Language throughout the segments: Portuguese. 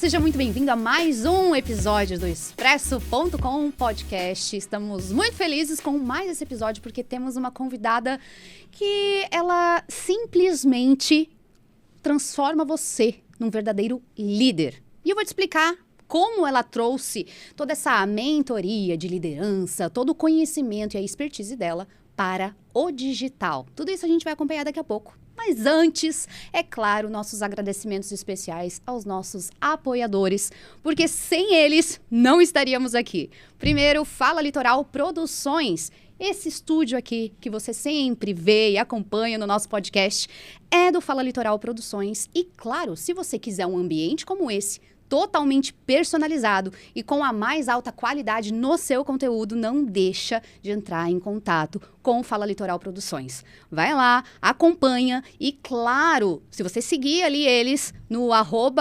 seja muito bem-vindo a mais um episódio do Expresso.com podcast. Estamos muito felizes com mais esse episódio porque temos uma convidada que ela simplesmente transforma você num verdadeiro líder. E eu vou te explicar como ela trouxe toda essa mentoria de liderança, todo o conhecimento e a expertise dela para o digital. Tudo isso a gente vai acompanhar daqui a pouco. Mas antes, é claro, nossos agradecimentos especiais aos nossos apoiadores, porque sem eles não estaríamos aqui. Primeiro, Fala Litoral Produções. Esse estúdio aqui que você sempre vê e acompanha no nosso podcast é do Fala Litoral Produções. E claro, se você quiser um ambiente como esse, totalmente personalizado e com a mais alta qualidade no seu conteúdo, não deixa de entrar em contato com o Fala Litoral Produções. Vai lá, acompanha e, claro, se você seguir ali eles no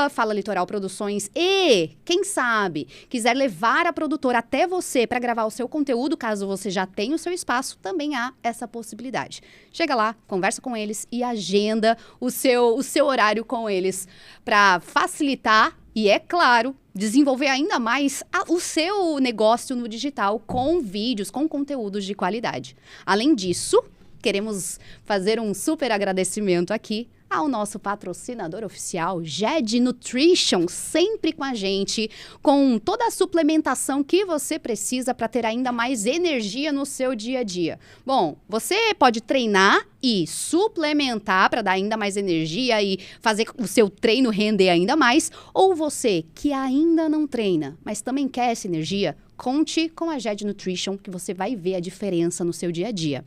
@Fala Litoral Produções e, quem sabe, quiser levar a produtora até você para gravar o seu conteúdo, caso você já tenha o seu espaço, também há essa possibilidade. Chega lá, conversa com eles e agenda o seu horário com eles para facilitar e, é claro, desenvolver ainda mais o seu negócio no digital com vídeos, com conteúdos de qualidade. Além disso, queremos fazer um super agradecimento aqui ao nosso patrocinador oficial, GED Nutrition, sempre com a gente, com toda a suplementação que você precisa para ter ainda mais energia no seu dia a dia. Bom, você pode treinar e suplementar para dar ainda mais energia e fazer o seu treino render ainda mais, ou você que ainda não treina, mas também quer essa energia, conte com a GED Nutrition, que você vai ver a diferença no seu dia a dia.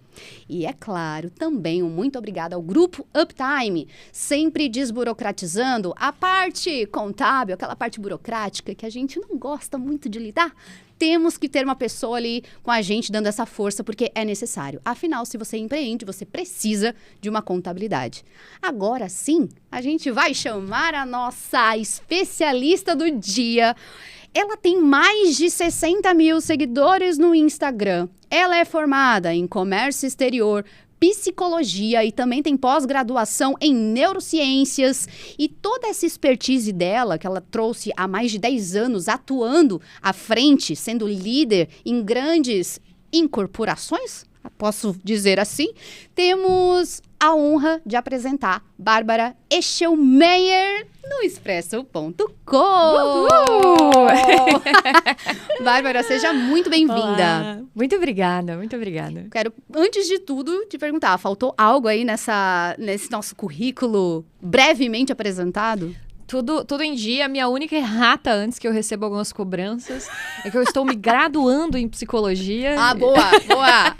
E, é claro, também um muito obrigada ao Grupo Uptime, sempre desburocratizando a parte contábil, aquela parte burocrática que a gente não gosta muito de lidar. Temos que ter uma pessoa ali com a gente dando essa força, porque é necessário. Afinal, se você empreende, você precisa de uma contabilidade. Agora sim, a gente vai chamar a nossa especialista do dia. Ela tem mais de 60 mil seguidores no Instagram. Ela é formada em comércio exterior, psicologia e também tem pós-graduação em neurociências. E toda essa expertise dela, que ela trouxe há mais de 10 anos atuando à frente, sendo líder em grandes incorporações, posso dizer assim, temos a honra de apresentar Bárbara Eschelmeyer no Expresso.com. Bárbara, seja muito bem-vinda. Muito obrigada, muito obrigada. Quero, antes de tudo, te perguntar, faltou algo aí nesse nosso currículo brevemente apresentado? Tudo em dia. Minha única errata, antes que eu receba algumas cobranças, é que eu estou me graduando em psicologia. Ah, boa, boa.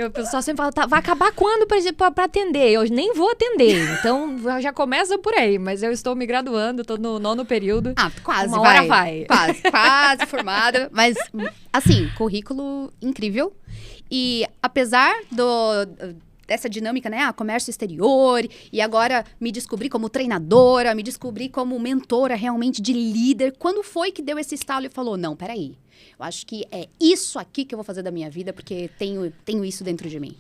O pessoal sempre fala, vai acabar quando para atender? Eu nem vou atender, então já começa por aí. Mas eu estou me graduando, estou no 9º período. Ah, quase, uma hora vai. Quase formada. Mas, assim, currículo incrível. E apesar dessa dinâmica, né? Comércio exterior, e agora me descobri como treinadora, me descobri como mentora realmente de líder. Quando foi que deu esse estalo e falou, não, peraí, eu acho que é isso aqui que eu vou fazer da minha vida, porque tenho isso dentro de mim.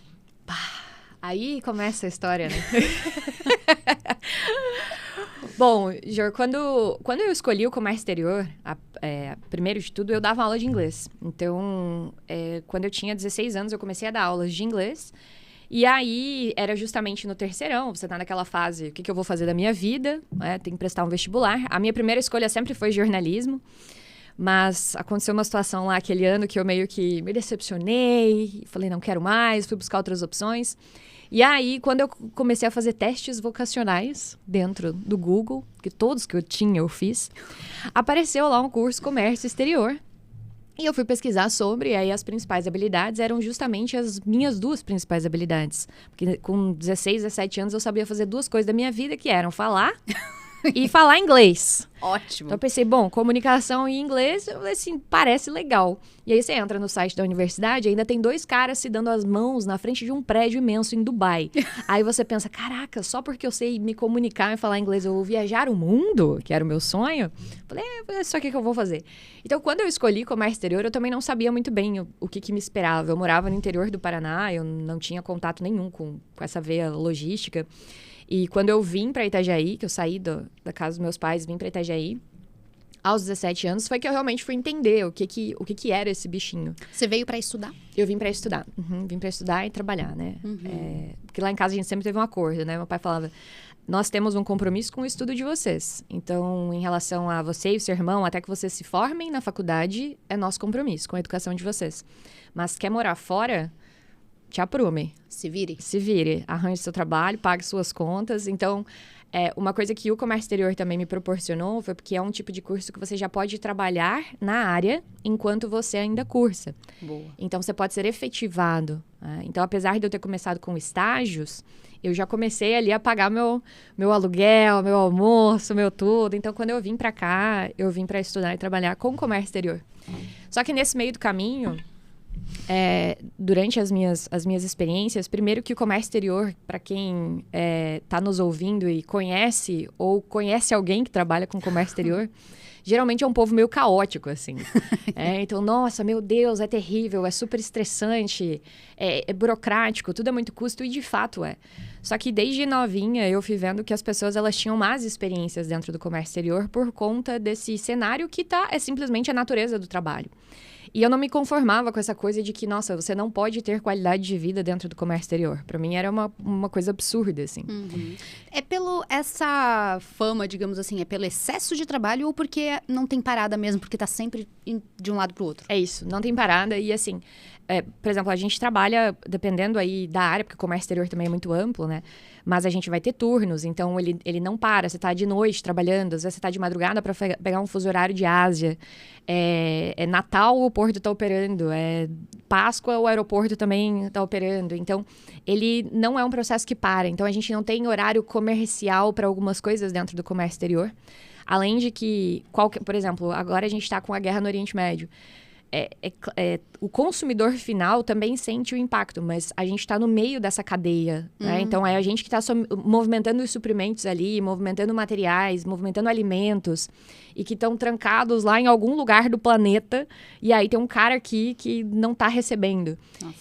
Aí começa a história, né? Bom, Jor, quando eu escolhi o comércio exterior, primeiro de tudo, eu dava aula de inglês. Então, quando eu tinha 16 anos, eu comecei a dar aulas de inglês. E aí, era justamente no terceirão, você tá naquela fase, o que eu vou fazer da minha vida, tem que prestar um vestibular. A minha primeira escolha sempre foi jornalismo, mas aconteceu uma situação lá aquele ano que eu meio que me decepcionei, falei, não quero mais, fui buscar outras opções. E aí, quando eu comecei a fazer testes vocacionais dentro do Google, que todos que eu tinha eu fiz, apareceu lá um curso Comércio Exterior. E eu fui pesquisar sobre, e aí as principais habilidades eram justamente as minhas duas principais habilidades. Porque com 16, 17 anos eu sabia fazer duas coisas da minha vida, que eram falar e falar inglês. Ótimo. Então eu pensei, bom, comunicação e inglês, assim, parece legal. E aí você entra no site da universidade, ainda tem 2 caras se dando as mãos na frente de um prédio imenso em Dubai. Aí você pensa, caraca, só porque eu sei me comunicar e falar inglês, eu vou viajar o mundo, que era o meu sonho. Falei, é isso aqui que eu vou fazer. Então, quando eu escolhi comércio exterior, eu também não sabia muito bem o que me esperava. Eu morava no interior do Paraná, eu não tinha contato nenhum com essa veia logística. E quando eu vim para Itajaí, que eu saí da casa dos meus pais, vim para Itajaí, aos 17 anos, foi que eu realmente fui entender o que era esse bichinho. Você veio para estudar? Eu vim para estudar. Vim para estudar e trabalhar, né? Porque lá em casa a gente sempre teve um acordo, né? Meu pai falava, nós temos um compromisso com o estudo de vocês. Então, em relação a você e o seu irmão, até que vocês se formem na faculdade, é nosso compromisso com a educação de vocês. Mas quer morar fora? Te aprume. Se vire. Se vire. Arranje seu trabalho, pague suas contas. Então, uma coisa que o comércio exterior também me proporcionou foi porque é um tipo de curso que você já pode trabalhar na área enquanto você ainda cursa. Boa. Então, você pode ser efetivado. Né? Então, apesar de eu ter começado com estágios, eu já comecei ali a pagar meu aluguel, meu almoço, meu tudo. Então, quando eu vim para cá, eu vim para estudar e trabalhar com comércio exterior. Só que nesse meio do caminho... durante as minhas experiências, primeiro que o comércio exterior, para quem está nos ouvindo e conhece ou conhece alguém que trabalha com comércio exterior, geralmente é um povo meio caótico, assim. Então, nossa, meu Deus, é terrível, é super estressante, é burocrático, tudo é muito custo, e de fato é. Só que desde novinha eu fui vendo que as pessoas elas tinham más experiências dentro do comércio exterior por conta desse cenário que é simplesmente a natureza do trabalho. E eu não me conformava com essa coisa de que, nossa, você não pode ter qualidade de vida dentro do comércio exterior. Para mim era uma coisa absurda, assim. É essa fama, digamos assim, é pelo excesso de trabalho ou porque não tem parada mesmo, porque tá sempre de um lado pro outro? É isso, não tem parada e assim... por exemplo, a gente trabalha, dependendo aí da área, porque o comércio exterior também é muito amplo, né? Mas a gente vai ter turnos, então ele não para. Você tá de noite trabalhando, às vezes você tá de madrugada para pegar um fuso horário de Ásia. É Natal, o porto tá operando. É Páscoa, o aeroporto também tá operando. Então, ele não é um processo que para. Então, a gente não tem horário comercial para algumas coisas dentro do comércio exterior. Além de que, por exemplo, agora a gente está com a guerra no Oriente Médio. O consumidor final também sente o impacto, mas a gente está no meio dessa cadeia, né? Então, é a gente que está movimentando os suprimentos ali, movimentando materiais, movimentando alimentos, e que estão trancados lá em algum lugar do planeta, e aí tem um cara aqui que não está recebendo.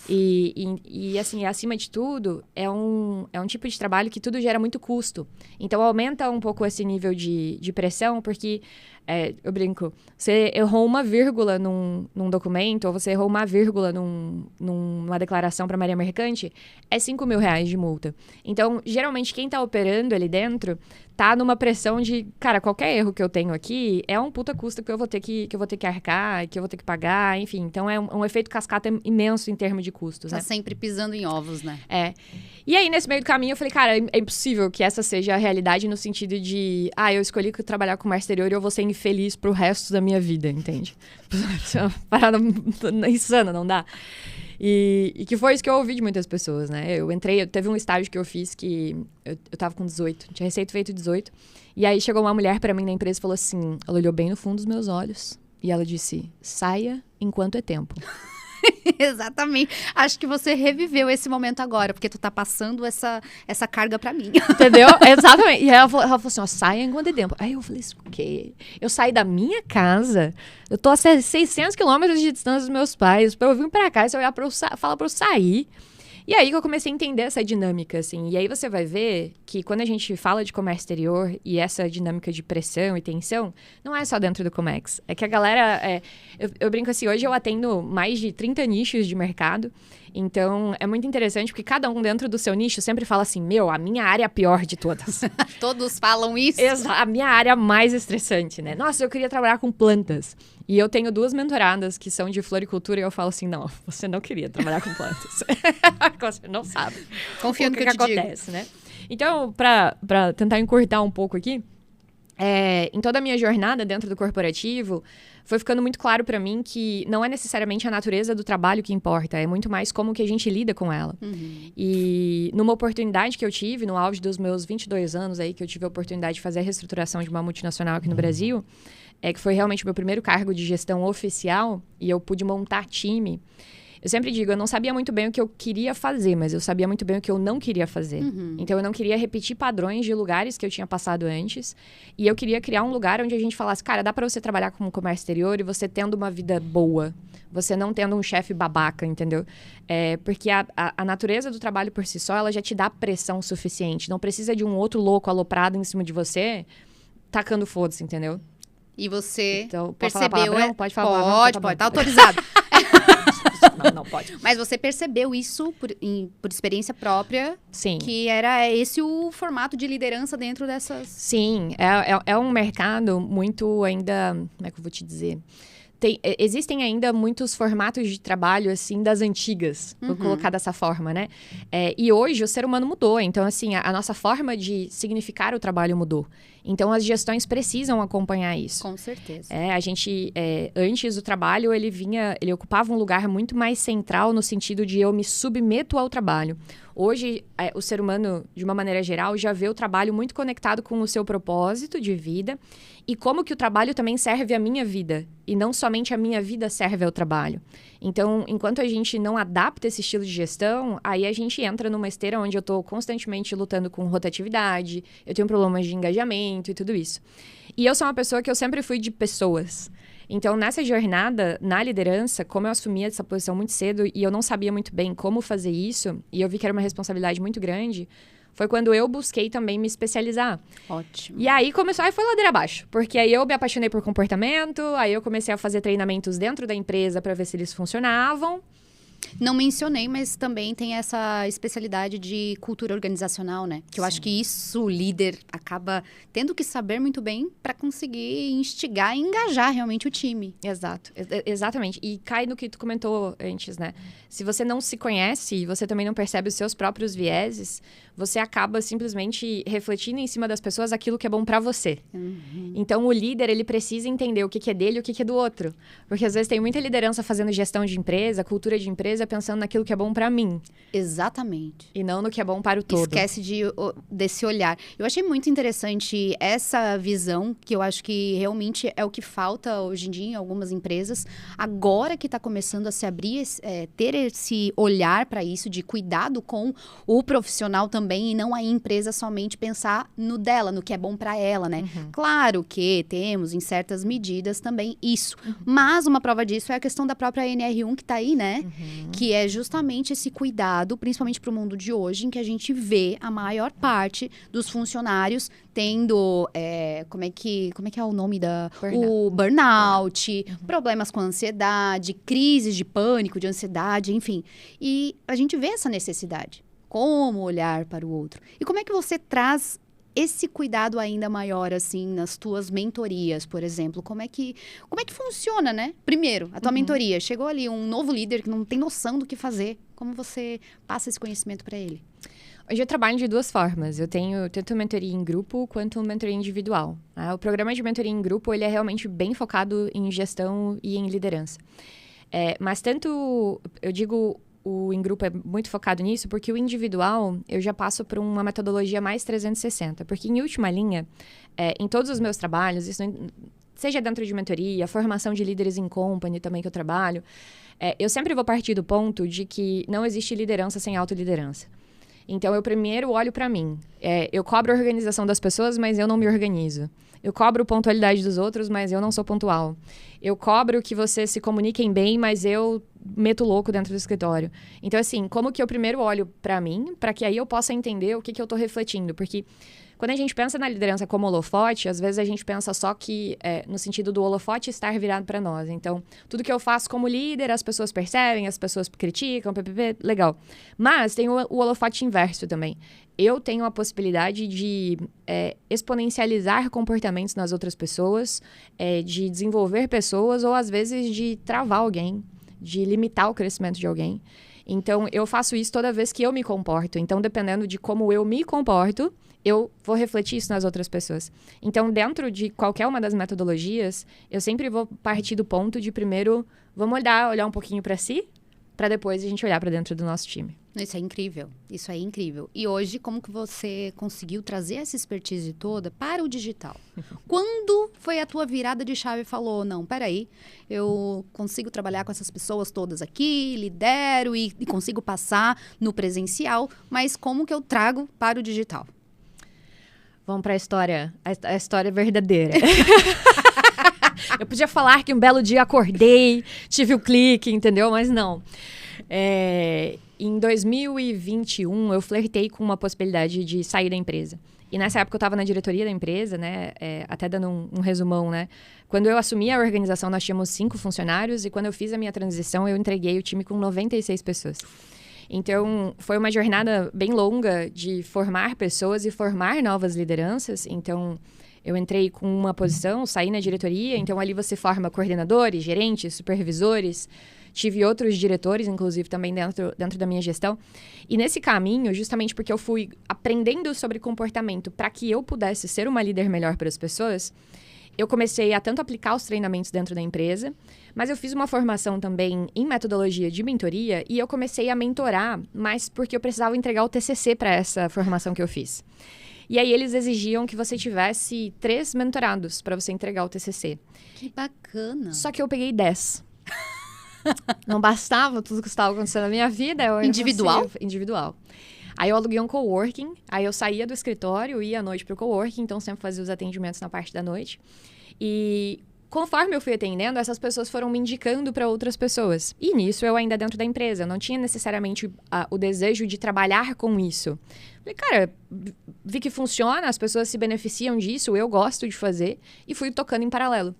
E assim, acima de tudo, é um tipo de trabalho que tudo gera muito custo. Então, aumenta um pouco esse nível de pressão, porque... eu brinco, você errou uma vírgula num documento, ou você errou uma vírgula numa declaração para a Marinha Mercante, é R$5.000 de multa. Então, geralmente, quem está operando ali dentro tá numa pressão de, cara, qualquer erro que eu tenho aqui é um puta custo que eu vou ter que arcar, que eu vou ter que pagar, enfim. Então, é um efeito cascata imenso em termos de custos, né? Tá sempre pisando em ovos, né? E aí, nesse meio do caminho, eu falei, cara, é impossível que essa seja a realidade no sentido de, eu escolhi trabalhar com o comércio exterior e eu vou ser infeliz pro resto da minha vida, entende? É uma parada insana, não dá? E que foi isso que eu ouvi de muitas pessoas, né? Teve um estágio que eu fiz que eu tava com 18, tinha feito 18. E aí chegou uma mulher pra mim na empresa e falou assim, ela olhou bem no fundo dos meus olhos e ela disse, saia enquanto é tempo. Exatamente. Acho que você reviveu esse momento agora, porque tu tá passando essa carga pra mim. Entendeu? Exatamente. E ela falou assim, saia enquanto é tempo. Aí eu falei assim, o quê? Eu saí da minha casa, eu tô a 600 quilômetros de distância dos meus pais, pra eu vir pra cá e você olhar falar pra eu sair. E aí que eu comecei a entender essa dinâmica, assim. E aí você vai ver que quando a gente fala de comércio exterior e essa dinâmica de pressão e tensão, não é só dentro do Comex. É que a galera... Eu brinco assim, hoje eu atendo mais de 30 nichos de mercado. Então, é muito interessante porque cada um dentro do seu nicho sempre fala assim, a minha área é a pior de todas. Todos falam isso? A minha área mais estressante, né? Nossa, eu queria trabalhar com plantas. E eu tenho 2 mentoradas que são de floricultura e eu falo assim, não, você não queria trabalhar com plantas. Você não sabe. Confia no que acontece, né? Então, para tentar encurtar um pouco aqui, em toda a minha jornada dentro do corporativo, foi ficando muito claro para mim que não é necessariamente a natureza do trabalho que importa, é muito mais como que a gente lida com ela. E numa oportunidade que eu tive, no auge dos meus 22 anos aí, que eu tive a oportunidade de fazer a reestruturação de uma multinacional aqui no Brasil, que foi realmente o meu primeiro cargo de gestão oficial, e eu pude montar time. Eu sempre digo, eu não sabia muito bem o que eu queria fazer, mas eu sabia muito bem o que eu não queria fazer. Então, eu não queria repetir padrões de lugares que eu tinha passado antes. E eu queria criar um lugar onde a gente falasse, cara, dá pra você trabalhar com o comércio exterior e você tendo uma vida boa. Você não tendo um chefe babaca, entendeu? Porque a natureza do trabalho por si só, ela já te dá pressão suficiente. Não precisa de um outro louco aloprado em cima de você, tacando foda-se, entendeu? E você então, percebeu... Palavrão? Pode falar palavrão? Pode, tá autorizado. Não pode. Mas você percebeu isso por experiência própria? Sim. Que era esse o formato de liderança dentro dessas... Sim, é um mercado muito ainda... Como é que eu vou te dizer? Existem ainda muitos formatos de trabalho, assim, das antigas. Vou colocar dessa forma, né? E hoje o ser humano mudou. Então, assim, a nossa forma de significar o trabalho mudou. Então, as gestões precisam acompanhar isso. Com certeza. A gente, antes o trabalho, ele ocupava um lugar muito mais central no sentido de eu me submeto ao trabalho. Hoje, o ser humano, de uma maneira geral, já vê o trabalho muito conectado com o seu propósito de vida e como que o trabalho também serve à minha vida. E não somente a minha vida serve ao trabalho. Então, enquanto a gente não adapta esse estilo de gestão, aí a gente entra numa esteira onde eu estou constantemente lutando com rotatividade, eu tenho problemas de engajamento e tudo isso. E eu sou uma pessoa que eu sempre fui de pessoas. Então, nessa jornada, na liderança, como eu assumi essa posição muito cedo e eu não sabia muito bem como fazer isso, e eu vi que era uma responsabilidade muito grande, foi quando eu busquei também me especializar. Ótimo. E aí foi ladeira abaixo, porque aí eu me apaixonei por comportamento, aí eu comecei a fazer treinamentos dentro da empresa para ver se eles funcionavam. Não mencionei, mas também tem essa especialidade de cultura organizacional, né? Que eu acho que isso o líder acaba tendo que saber muito bem para conseguir instigar e engajar realmente o time. Exato, exatamente. E cai no que tu comentou antes, né? Se você não se conhece e você também não percebe os seus próprios vieses, você acaba simplesmente refletindo em cima das pessoas aquilo que é bom para você. Então, o líder, ele precisa entender o que é dele e o que é do outro. Porque, às vezes, tem muita liderança fazendo gestão de empresa, cultura de empresa, pensando naquilo que é bom para mim. Exatamente. E não no que é bom para o todo. Esquece desse olhar. Eu achei muito interessante essa visão, que eu acho que realmente é o que falta hoje em dia em algumas empresas. Agora que está começando a se abrir, ter esse olhar para isso, de cuidado com o profissional também, e não a empresa somente pensar no dela, no que é bom para ela, né? Claro que temos, em certas medidas, também isso. Mas uma prova disso é a questão da própria NR1 que está aí, né? Que é justamente esse cuidado, principalmente para o mundo de hoje, em que a gente vê a maior parte dos funcionários tendo, como é que é o nome o burnout, problemas com ansiedade, crises de pânico, de ansiedade, enfim. E a gente vê essa necessidade. Como olhar para o outro? E como é que você traz esse cuidado ainda maior, assim, nas tuas mentorias, por exemplo? Como é que funciona, né? Primeiro, a tua mentoria. Chegou ali um novo líder que não tem noção do que fazer. Como você passa esse conhecimento para ele? Hoje eu trabalho de duas formas. Eu tenho tanto mentoria em grupo quanto mentoria individual. O programa de mentoria em grupo, ele é realmente bem focado em gestão e em liderança. Mas tanto, eu digo, o em grupo é muito focado nisso, porque o individual, eu já passo por uma metodologia mais 360. Porque, em última linha, em todos os meus trabalhos, isso seja dentro de mentoria, formação de líderes em company também que eu trabalho, eu sempre vou partir do ponto de que não existe liderança sem autoliderança. Então, eu primeiro olho para mim. Eu cobro a organização das pessoas, mas eu não me organizo. Eu cobro pontualidade dos outros, mas eu não sou pontual. Eu cobro que vocês se comuniquem bem, mas eu meto louco dentro do escritório. Então, assim, como que eu primeiro olho para mim, para que aí eu possa entender o que eu tô refletindo? Porque quando a gente pensa na liderança como holofote, às vezes a gente pensa só que no sentido do holofote estar virado para nós. Então, tudo que eu faço como líder, as pessoas percebem, as pessoas criticam, legal. Mas tem o holofote inverso também. Eu tenho a possibilidade de exponencializar comportamentos nas outras pessoas, de desenvolver pessoas ou, às vezes, de travar alguém, de limitar o crescimento de alguém. Então, eu faço isso toda vez que eu me comporto. Então, dependendo de como eu me comporto, eu vou refletir isso nas outras pessoas. Então, dentro de qualquer uma das metodologias, eu sempre vou partir do ponto de, primeiro, vamos olhar um pouquinho para si, para depois a gente olhar para dentro do nosso time. Isso é incrível, isso é incrível. E hoje, como que você conseguiu trazer essa expertise toda para o digital? Quando foi a tua virada de chave e falou, não, peraí, eu consigo trabalhar com essas pessoas todas aqui, lidero e consigo passar no presencial, mas como que eu trago para o digital? Vamos para a história verdadeira. Eu podia falar que um belo dia acordei, tive o clique, entendeu? Mas não. Em 2021, eu flertei com uma possibilidade de sair da empresa. E nessa época eu estava na diretoria da empresa, né? Até dando um resumão, né? Quando eu assumi a organização, nós tínhamos 5 funcionários. E quando eu fiz a minha transição, eu entreguei o time com 96 pessoas. Então, foi uma jornada bem longa de formar pessoas e formar novas lideranças. Então, eu entrei com uma posição, saí na diretoria. Então, ali você forma coordenadores, gerentes, supervisores. Tive outros diretores, inclusive, também dentro da minha gestão. E nesse caminho, justamente porque eu fui aprendendo sobre comportamento para que eu pudesse ser uma líder melhor para as pessoas, eu comecei a tanto aplicar os treinamentos dentro da empresa, mas eu fiz uma formação também em metodologia de mentoria e eu comecei a mentorar, mas porque eu precisava entregar o TCC para essa formação que eu fiz. E aí eles exigiam que você tivesse 3 mentorados para você entregar o TCC. Que bacana! Só que eu peguei 10. Não bastava tudo que estava acontecendo na minha vida. Individual? Individual. Aí eu aluguei um coworking, aí eu saía do escritório, ia à noite pro coworking, então sempre fazia os atendimentos na parte da noite. E conforme eu fui atendendo, essas pessoas foram me indicando para outras pessoas. E nisso eu ainda dentro da empresa, eu não tinha necessariamente o desejo de trabalhar com isso. Falei, cara, vi que funciona, as pessoas se beneficiam disso, eu gosto de fazer, e fui tocando em paralelo.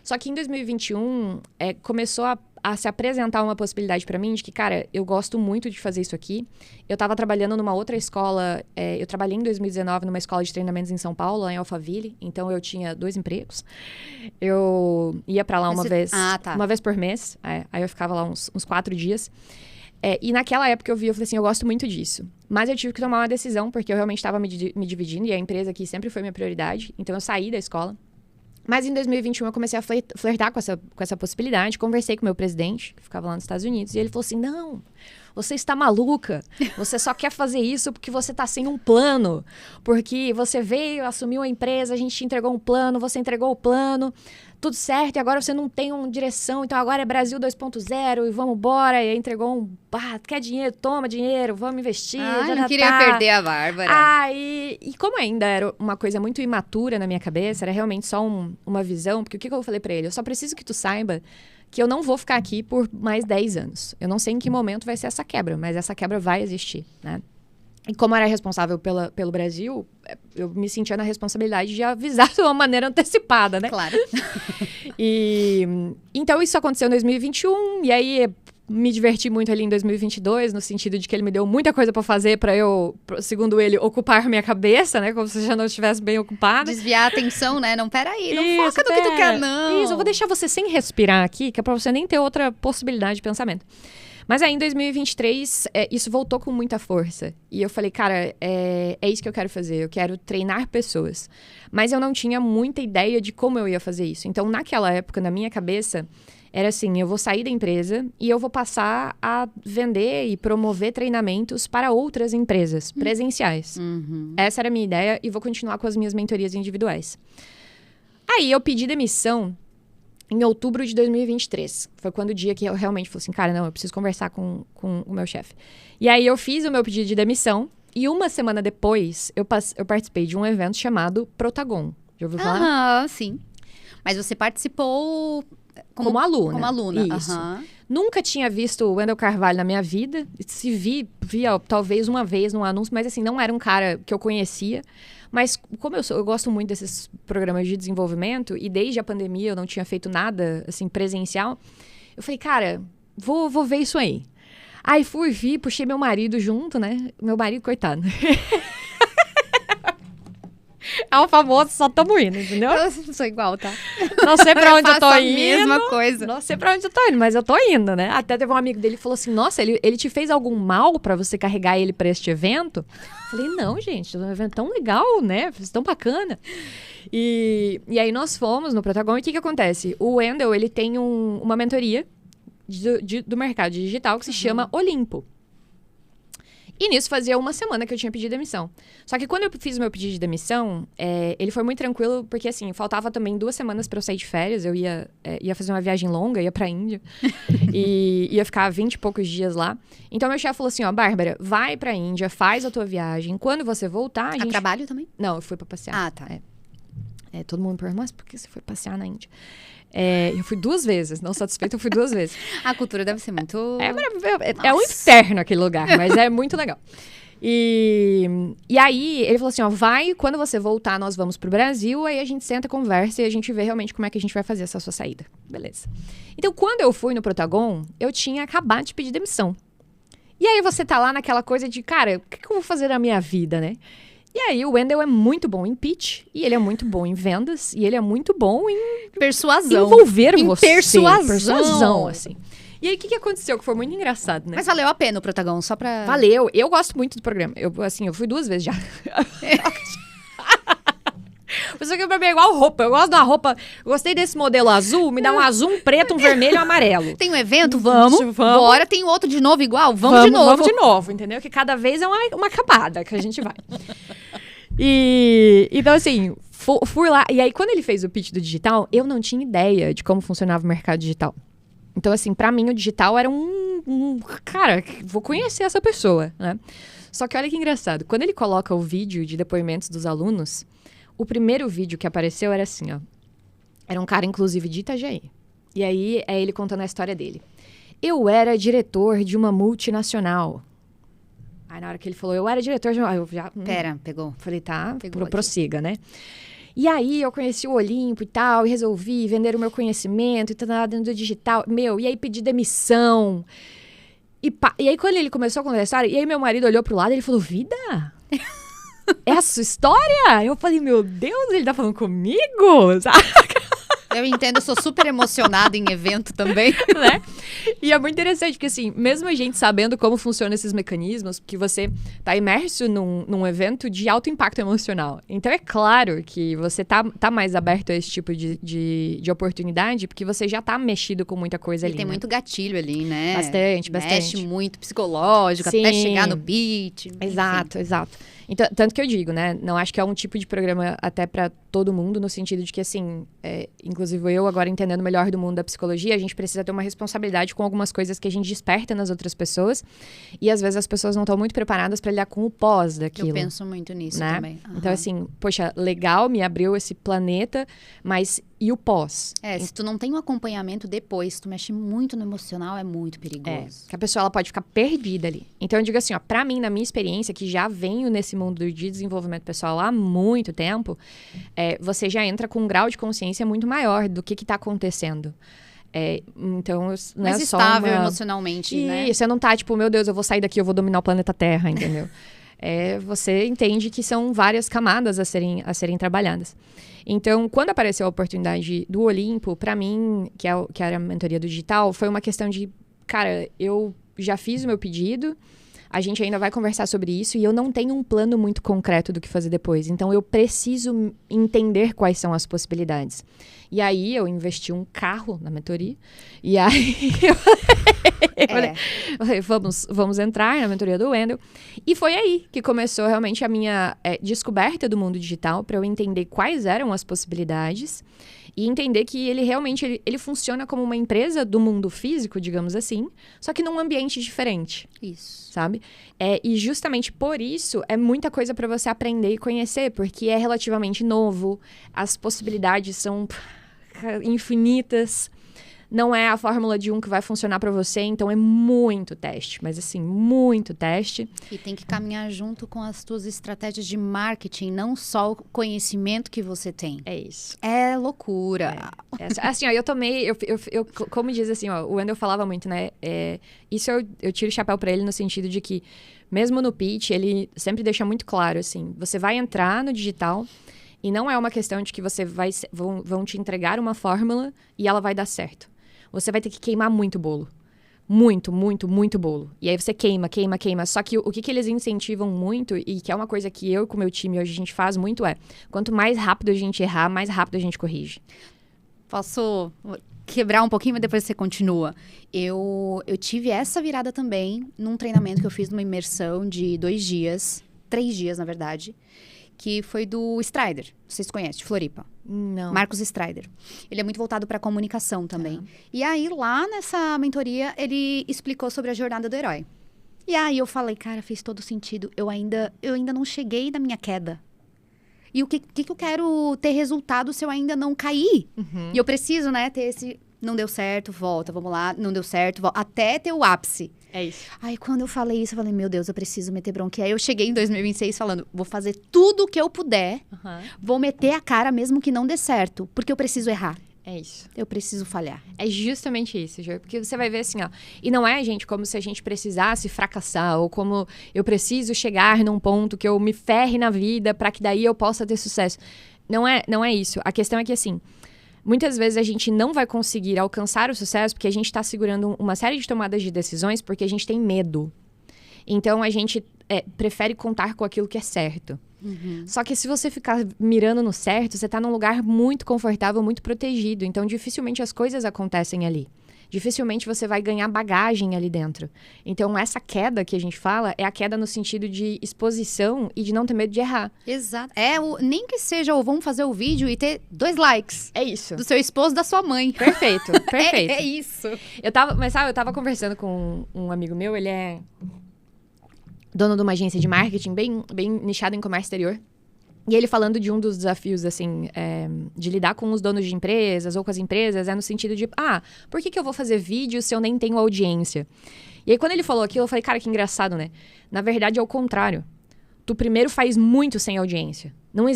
Só que em 2021, começou a se apresentar uma possibilidade para mim de que, cara, eu gosto muito de fazer isso aqui. Eu estava trabalhando numa outra escola, eu trabalhei em 2019 numa escola de treinamentos em São Paulo, lá em Alphaville, então eu tinha 2 empregos. Eu ia para lá uma vez por mês, aí eu ficava lá uns 4 dias. E naquela época eu falei assim, eu gosto muito disso. Mas eu tive que tomar uma decisão, porque eu realmente estava me dividindo, e a empresa aqui sempre foi minha prioridade, então eu saí da escola. Mas em 2021 eu comecei a flertar com essa possibilidade, conversei com o meu presidente, que ficava lá nos Estados Unidos, e ele falou assim, não, você está maluca, você só quer fazer isso porque você está sem um plano, porque você veio, assumiu a empresa, a gente te entregou um plano, você entregou o plano, tudo certo, e agora você não tem uma direção, então agora é Brasil 2.0 e vamos embora, e aí entregou quer dinheiro, toma dinheiro, vamos investir. Não queria perder a Bárbara. E como ainda era uma coisa muito imatura na minha cabeça, era realmente só uma visão, porque o que eu falei pra ele? Eu só preciso que tu saiba que eu não vou ficar aqui por mais 10 anos. Eu não sei em que momento vai ser essa quebra, mas essa quebra vai existir, né? E como eu era responsável pelo Brasil, eu me sentia na responsabilidade de avisar de uma maneira antecipada, né? Claro. Então, isso aconteceu em 2021, e aí me diverti muito ali em 2022, no sentido de que ele me deu muita coisa pra fazer pra eu, segundo ele, ocupar minha cabeça, né? Como se eu já não estivesse bem ocupada. Desviar a atenção, né? Não, peraí, não foca no que tu quer, não. Isso, eu vou deixar você sem respirar aqui, que é pra você nem ter outra possibilidade de pensamento. Mas aí, em 2023, isso voltou com muita força. E eu falei, cara, é isso que eu quero fazer. Eu quero treinar pessoas. Mas eu não tinha muita ideia de como eu ia fazer isso. Então, naquela época, na minha cabeça, era assim, eu vou sair da empresa e eu vou passar a vender e promover treinamentos para outras empresas presenciais. Uhum. Essa era a minha ideia e vou continuar com as minhas mentorias individuais. Aí, eu pedi demissão em outubro de 2023. Foi quando o dia que eu realmente falei assim, cara, não, eu preciso conversar com o meu chefe. E aí eu fiz o meu pedido de demissão e uma semana depois eu participei de um evento chamado Protagon. Já ouviu falar? Sim. Mas você participou como aluna. Como aluna. Isso. Nunca tinha visto o Wendel Carvalho na minha vida. Se via talvez uma vez num anúncio, mas assim, não era um cara que eu conhecia. Mas como eu gosto muito desses programas de desenvolvimento, e desde a pandemia eu não tinha feito nada, assim, presencial, eu falei, cara, vou ver isso aí. Aí puxei meu marido junto, né? Meu marido, coitado. É o famoso, só tamo indo, entendeu? Eu sou igual, tá? Não sei pra onde eu tô indo. Mesma coisa. Não sei pra onde eu tô indo, mas eu tô indo, né? Até teve um amigo dele que falou assim, nossa, ele te fez algum mal pra você carregar ele pra este evento? Eu falei, não, gente, é um evento tão legal, né? Tão bacana. E aí nós fomos no Protagon, e o que acontece? O Wendel, ele tem uma mentoria do mercado digital que se chama Olimpo. E nisso fazia uma semana que eu tinha pedido demissão. Só que quando eu fiz o meu pedido de demissão, ele foi muito tranquilo, porque assim, faltava também 2 semanas pra eu sair de férias. Eu ia fazer uma viagem longa, ia pra Índia. E ia ficar 20 e poucos dias lá. Então meu chefe falou assim, ó, Bárbara, vai pra Índia, faz a tua viagem. Quando você voltar, a gente... trabalho também? Não, eu fui pra passear. Ah, tá. Todo mundo pergunta, mas por que você foi passear na Índia? Eu fui 2 vezes, não satisfeita, eu fui 2 vezes. A cultura deve ser muito... É um inferno aquele lugar, mas é muito legal. E aí, ele falou assim, ó, quando você voltar, nós vamos pro Brasil, aí a gente senta, conversa e a gente vê realmente como é que a gente vai fazer essa sua saída. Beleza. Então, quando eu fui no Protagon, eu tinha acabado de pedir demissão. E aí você tá lá naquela coisa de, cara, o que eu vou fazer na minha vida, né? E aí, o Wendel é muito bom em pitch, e ele é muito bom em vendas, e ele é muito bom em... persuasão. Envolver em você. Persuasão, assim. E aí, o que aconteceu? Que foi muito engraçado, né? Mas valeu a pena o Protagon, só pra... Valeu. Eu gosto muito do programa. Eu fui 2 vezes já. Isso aqui pra mim é igual roupa. Eu gosto da roupa. Gostei desse modelo azul. Me dá um azul, um preto, um vermelho e um amarelo. Tem um evento? Vamos. Bora. Tem outro de novo igual? Vamos de novo. Vamos de novo, entendeu? Que cada vez é uma camada que a gente vai. Então, assim, fui lá. E aí, quando ele fez o pitch do digital, eu não tinha ideia de como funcionava o mercado digital. Então, assim, pra mim, o digital era cara, vou conhecer essa pessoa, né? Só que olha que engraçado. Quando ele coloca o vídeo de depoimentos dos alunos, o primeiro vídeo que apareceu era assim, ó. Era um cara, inclusive, de Itajaí. E aí, é ele contando a história dele. Eu era diretor de uma multinacional. Aí, na hora que ele falou, eu era diretor de uma... Eu já... Pera, pegou. Falei, tá, Pegou prossiga, né? E aí, eu conheci o Olimpo e tal, e resolvi vender o meu conhecimento e tal, dentro do digital. E aí pedi demissão. E aí, quando ele começou a contar a história, e aí meu marido olhou pro lado e ele falou, vida... É a sua história? Eu falei, meu Deus, ele tá falando comigo? Sabe? Eu entendo, eu sou super emocionada em evento também. Né? E é muito interessante, porque assim, mesmo a gente sabendo como funcionam esses mecanismos, porque você tá imerso num evento de alto impacto emocional. Então é claro que você tá mais aberto a esse tipo de oportunidade, porque você já tá mexido com muita coisa ali, tem muito gatilho ali, né? Bastante. Mexe muito psicológico, Sim. até chegar no beat. Exato. Então, tanto que eu digo, né? Não acho que é um tipo de programa até pra todo mundo, no sentido de que, assim, inclusive eu agora entendendo melhor do mundo da psicologia, a gente precisa ter uma responsabilidade com algumas coisas que a gente desperta nas outras pessoas. E às vezes as pessoas não estão muito preparadas pra lidar com o pós daquilo. Eu penso muito nisso, né? também. Uhum. Então, assim, poxa, legal, me abriu esse planeta, mas e o pós? Se tu não tem um acompanhamento depois, tu mexe muito no emocional, é muito perigoso. Que a pessoa ela pode ficar perdida ali. Então eu digo assim, ó, pra mim, na minha experiência, que já venho nesse mundo de desenvolvimento pessoal há muito tempo, você já entra com um grau de consciência muito maior do que tá acontecendo. Então, não mais é só estável emocionalmente, né? E você não tá tipo, meu Deus, eu vou sair daqui, eu vou dominar o planeta Terra, entendeu? Você entende que são várias camadas a serem trabalhadas. Então, quando apareceu a oportunidade do Olimpo, pra mim, que era a mentoria do digital, foi uma questão de, cara, eu já fiz o meu pedido, a gente ainda vai conversar sobre isso e eu não tenho um plano muito concreto do que fazer depois. Então, eu preciso entender quais são as possibilidades. E aí, eu investi um carro na mentoria. E aí, eu falei, vamos entrar na mentoria do Wendel. E foi aí que começou realmente a minha descoberta do mundo digital, para eu entender quais eram as possibilidades e entender que ele realmente ele funciona como uma empresa do mundo físico, digamos assim, só que num ambiente diferente. Isso. Sabe? E justamente por isso é muita coisa para você aprender e conhecer, porque é relativamente novo, as possibilidades são infinitas. Não é a fórmula de um que vai funcionar para você, então é muito teste, mas assim, muito teste. E tem que caminhar junto com as tuas estratégias de marketing, não só o conhecimento que você tem. É isso. É loucura. Assim, ó, eu tomei, como diz assim, ó, o Wendel falava muito, né, isso eu tiro o chapéu para ele no sentido de que, mesmo no pitch, ele sempre deixa muito claro, assim, você vai entrar no digital e não é uma questão de que vão te entregar uma fórmula e ela vai dar certo. Você vai ter que queimar muito bolo. Muito, muito, muito bolo. E aí você queima. Só que o que eles incentivam muito, e que é uma coisa que eu com o meu time hoje a gente faz muito quanto mais rápido a gente errar, mais rápido a gente corrige. Posso quebrar um pouquinho, mas depois você continua. Eu tive essa virada também num treinamento que eu fiz numa imersão de 2 dias, 3 dias, na verdade, que foi do Strider. Vocês conhecem, de Floripa. Não. Marcos Strider. Ele é muito voltado para comunicação também. E aí, lá nessa mentoria, ele explicou sobre a jornada do herói. E aí eu falei, cara, fez todo sentido. Eu ainda não cheguei na minha queda. E o que eu quero ter resultado se eu ainda não cair? E eu preciso, né, ter esse... Não deu certo, volta, vamos lá. Não deu certo, volta. Até ter o ápice. É isso. Aí, quando eu falei isso, eu falei, meu Deus, eu preciso meter bronca. E aí, eu cheguei em 2026 falando, vou fazer tudo o que eu puder. Vou meter a cara mesmo que não dê certo. Porque eu preciso errar. É isso. Eu preciso falhar. É justamente isso, Jor. Porque você vai ver assim, ó. E não é, gente, como se a gente precisasse fracassar. Ou como eu preciso chegar num ponto que eu me ferre na vida pra que daí eu possa ter sucesso. Não é isso. A questão é que, assim... Muitas vezes a gente não vai conseguir alcançar o sucesso porque a gente está segurando uma série de tomadas de decisões porque a gente tem medo. Então, a gente prefere contar com aquilo que é certo. Só que se você ficar mirando no certo, você está num lugar muito confortável, muito protegido. Então, dificilmente as coisas acontecem ali. Dificilmente você vai ganhar bagagem ali dentro. Então, essa queda que a gente fala é a queda no sentido de exposição e de não ter medo de errar. Exato. Nem que seja, vamos fazer o vídeo e ter 2 likes. É isso. Do seu esposo, da sua mãe. Perfeito, perfeito. É isso. Mas sabe, eu tava conversando com um amigo meu, ele é dono de uma agência de marketing bem nichado em comércio exterior. E ele falando de um dos desafios, assim, de lidar com os donos de empresas ou com as empresas, no sentido de, por que eu vou fazer vídeo se eu nem tenho audiência? E aí, quando ele falou aquilo, eu falei, cara, que engraçado, né? Na verdade, é o contrário. Tu primeiro faz muito sem audiência. Não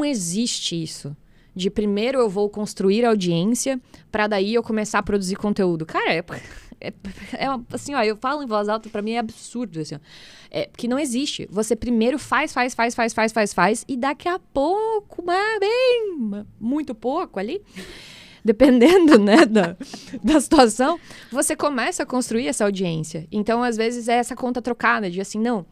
existe isso. De primeiro eu vou construir audiência pra daí eu começar a produzir conteúdo. Cara, assim, ó, eu falo em voz alta, pra mim é absurdo, assim, ó. Porque não existe. Você primeiro faz, e daqui a pouco, muito pouco ali, dependendo, né, da situação, você começa a construir essa audiência. Então, às vezes, é essa conta trocada de assim, não,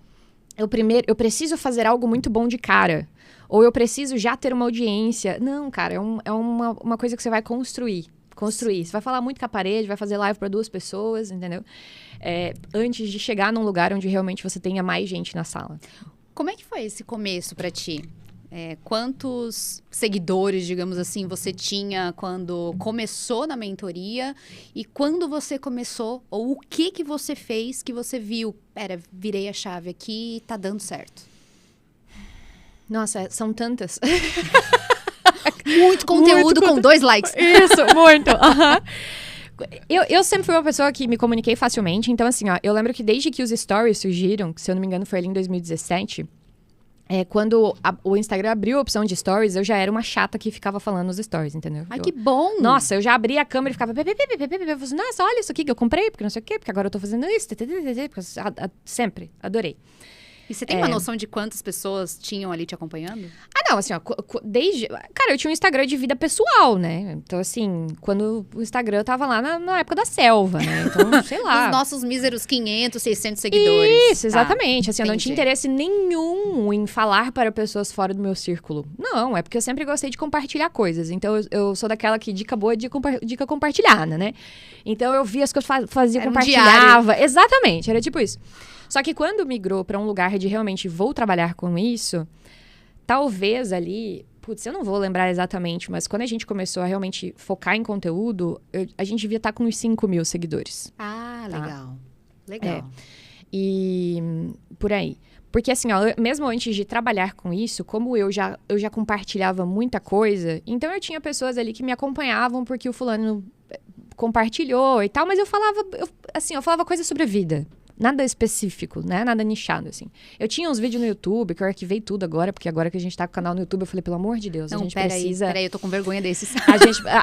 eu preciso fazer algo muito bom de cara. Ou eu preciso já ter uma audiência. Não, cara, é uma coisa que você vai construir. Você vai falar muito com a parede, vai fazer live para 2 pessoas, entendeu? Antes de chegar num lugar onde realmente você tenha mais gente na sala. Como é que foi esse começo para ti? Quantos seguidores, digamos assim, você tinha quando começou na mentoria? E quando você começou, ou o que você fez que você viu? Virei a chave aqui e tá dando certo. Nossa, são tantas. Muito conteúdo com 2 likes. Isso, muito. Eu sempre fui uma pessoa que me comuniquei facilmente. Então, assim, ó, eu lembro que desde que os stories surgiram, que, se eu não me engano foi ali em 2017, quando o Instagram abriu a opção de stories, eu já era uma chata que ficava falando nos stories, entendeu? Ai, que bom! Nossa, eu já abria a câmera e ficava... Nossa, olha isso aqui que eu comprei, porque não sei o quê, porque agora eu tô fazendo isso. Sempre, adorei. E você tem uma noção de quantas pessoas tinham ali te acompanhando? Não, assim, ó, desde... Cara, eu tinha um Instagram de vida pessoal, né? Então, assim, quando o Instagram tava lá na época da selva, né? Então, sei lá. Os nossos míseros 500, 600 seguidores. Isso, exatamente. Assim, eu não tinha interesse nenhum em falar para pessoas fora do meu círculo. Não, é porque eu sempre gostei de compartilhar coisas. Então, eu sou daquela que dica boa é dica compartilhada, né? Então, eu via as coisas que eu fazia, compartilhava. Exatamente, era tipo isso. Só que quando migrou para um lugar de realmente vou trabalhar com isso, talvez ali... Putz, eu não vou lembrar exatamente, mas quando a gente começou a realmente focar em conteúdo, a gente devia estar com uns 5 mil seguidores. Ah, legal. Legal. E por aí. Porque assim, ó, mesmo antes de trabalhar com isso, como eu já compartilhava muita coisa, então eu tinha pessoas ali que me acompanhavam porque o fulano compartilhou e tal, mas eu falava coisas sobre a vida. Nada específico, né? Nada nichado, assim. Eu tinha uns vídeos no YouTube, que eu arquivei tudo agora, porque agora que a gente tá com o canal no YouTube, eu falei, pelo amor de Deus, a gente precisa... Peraí, eu tô com vergonha desses.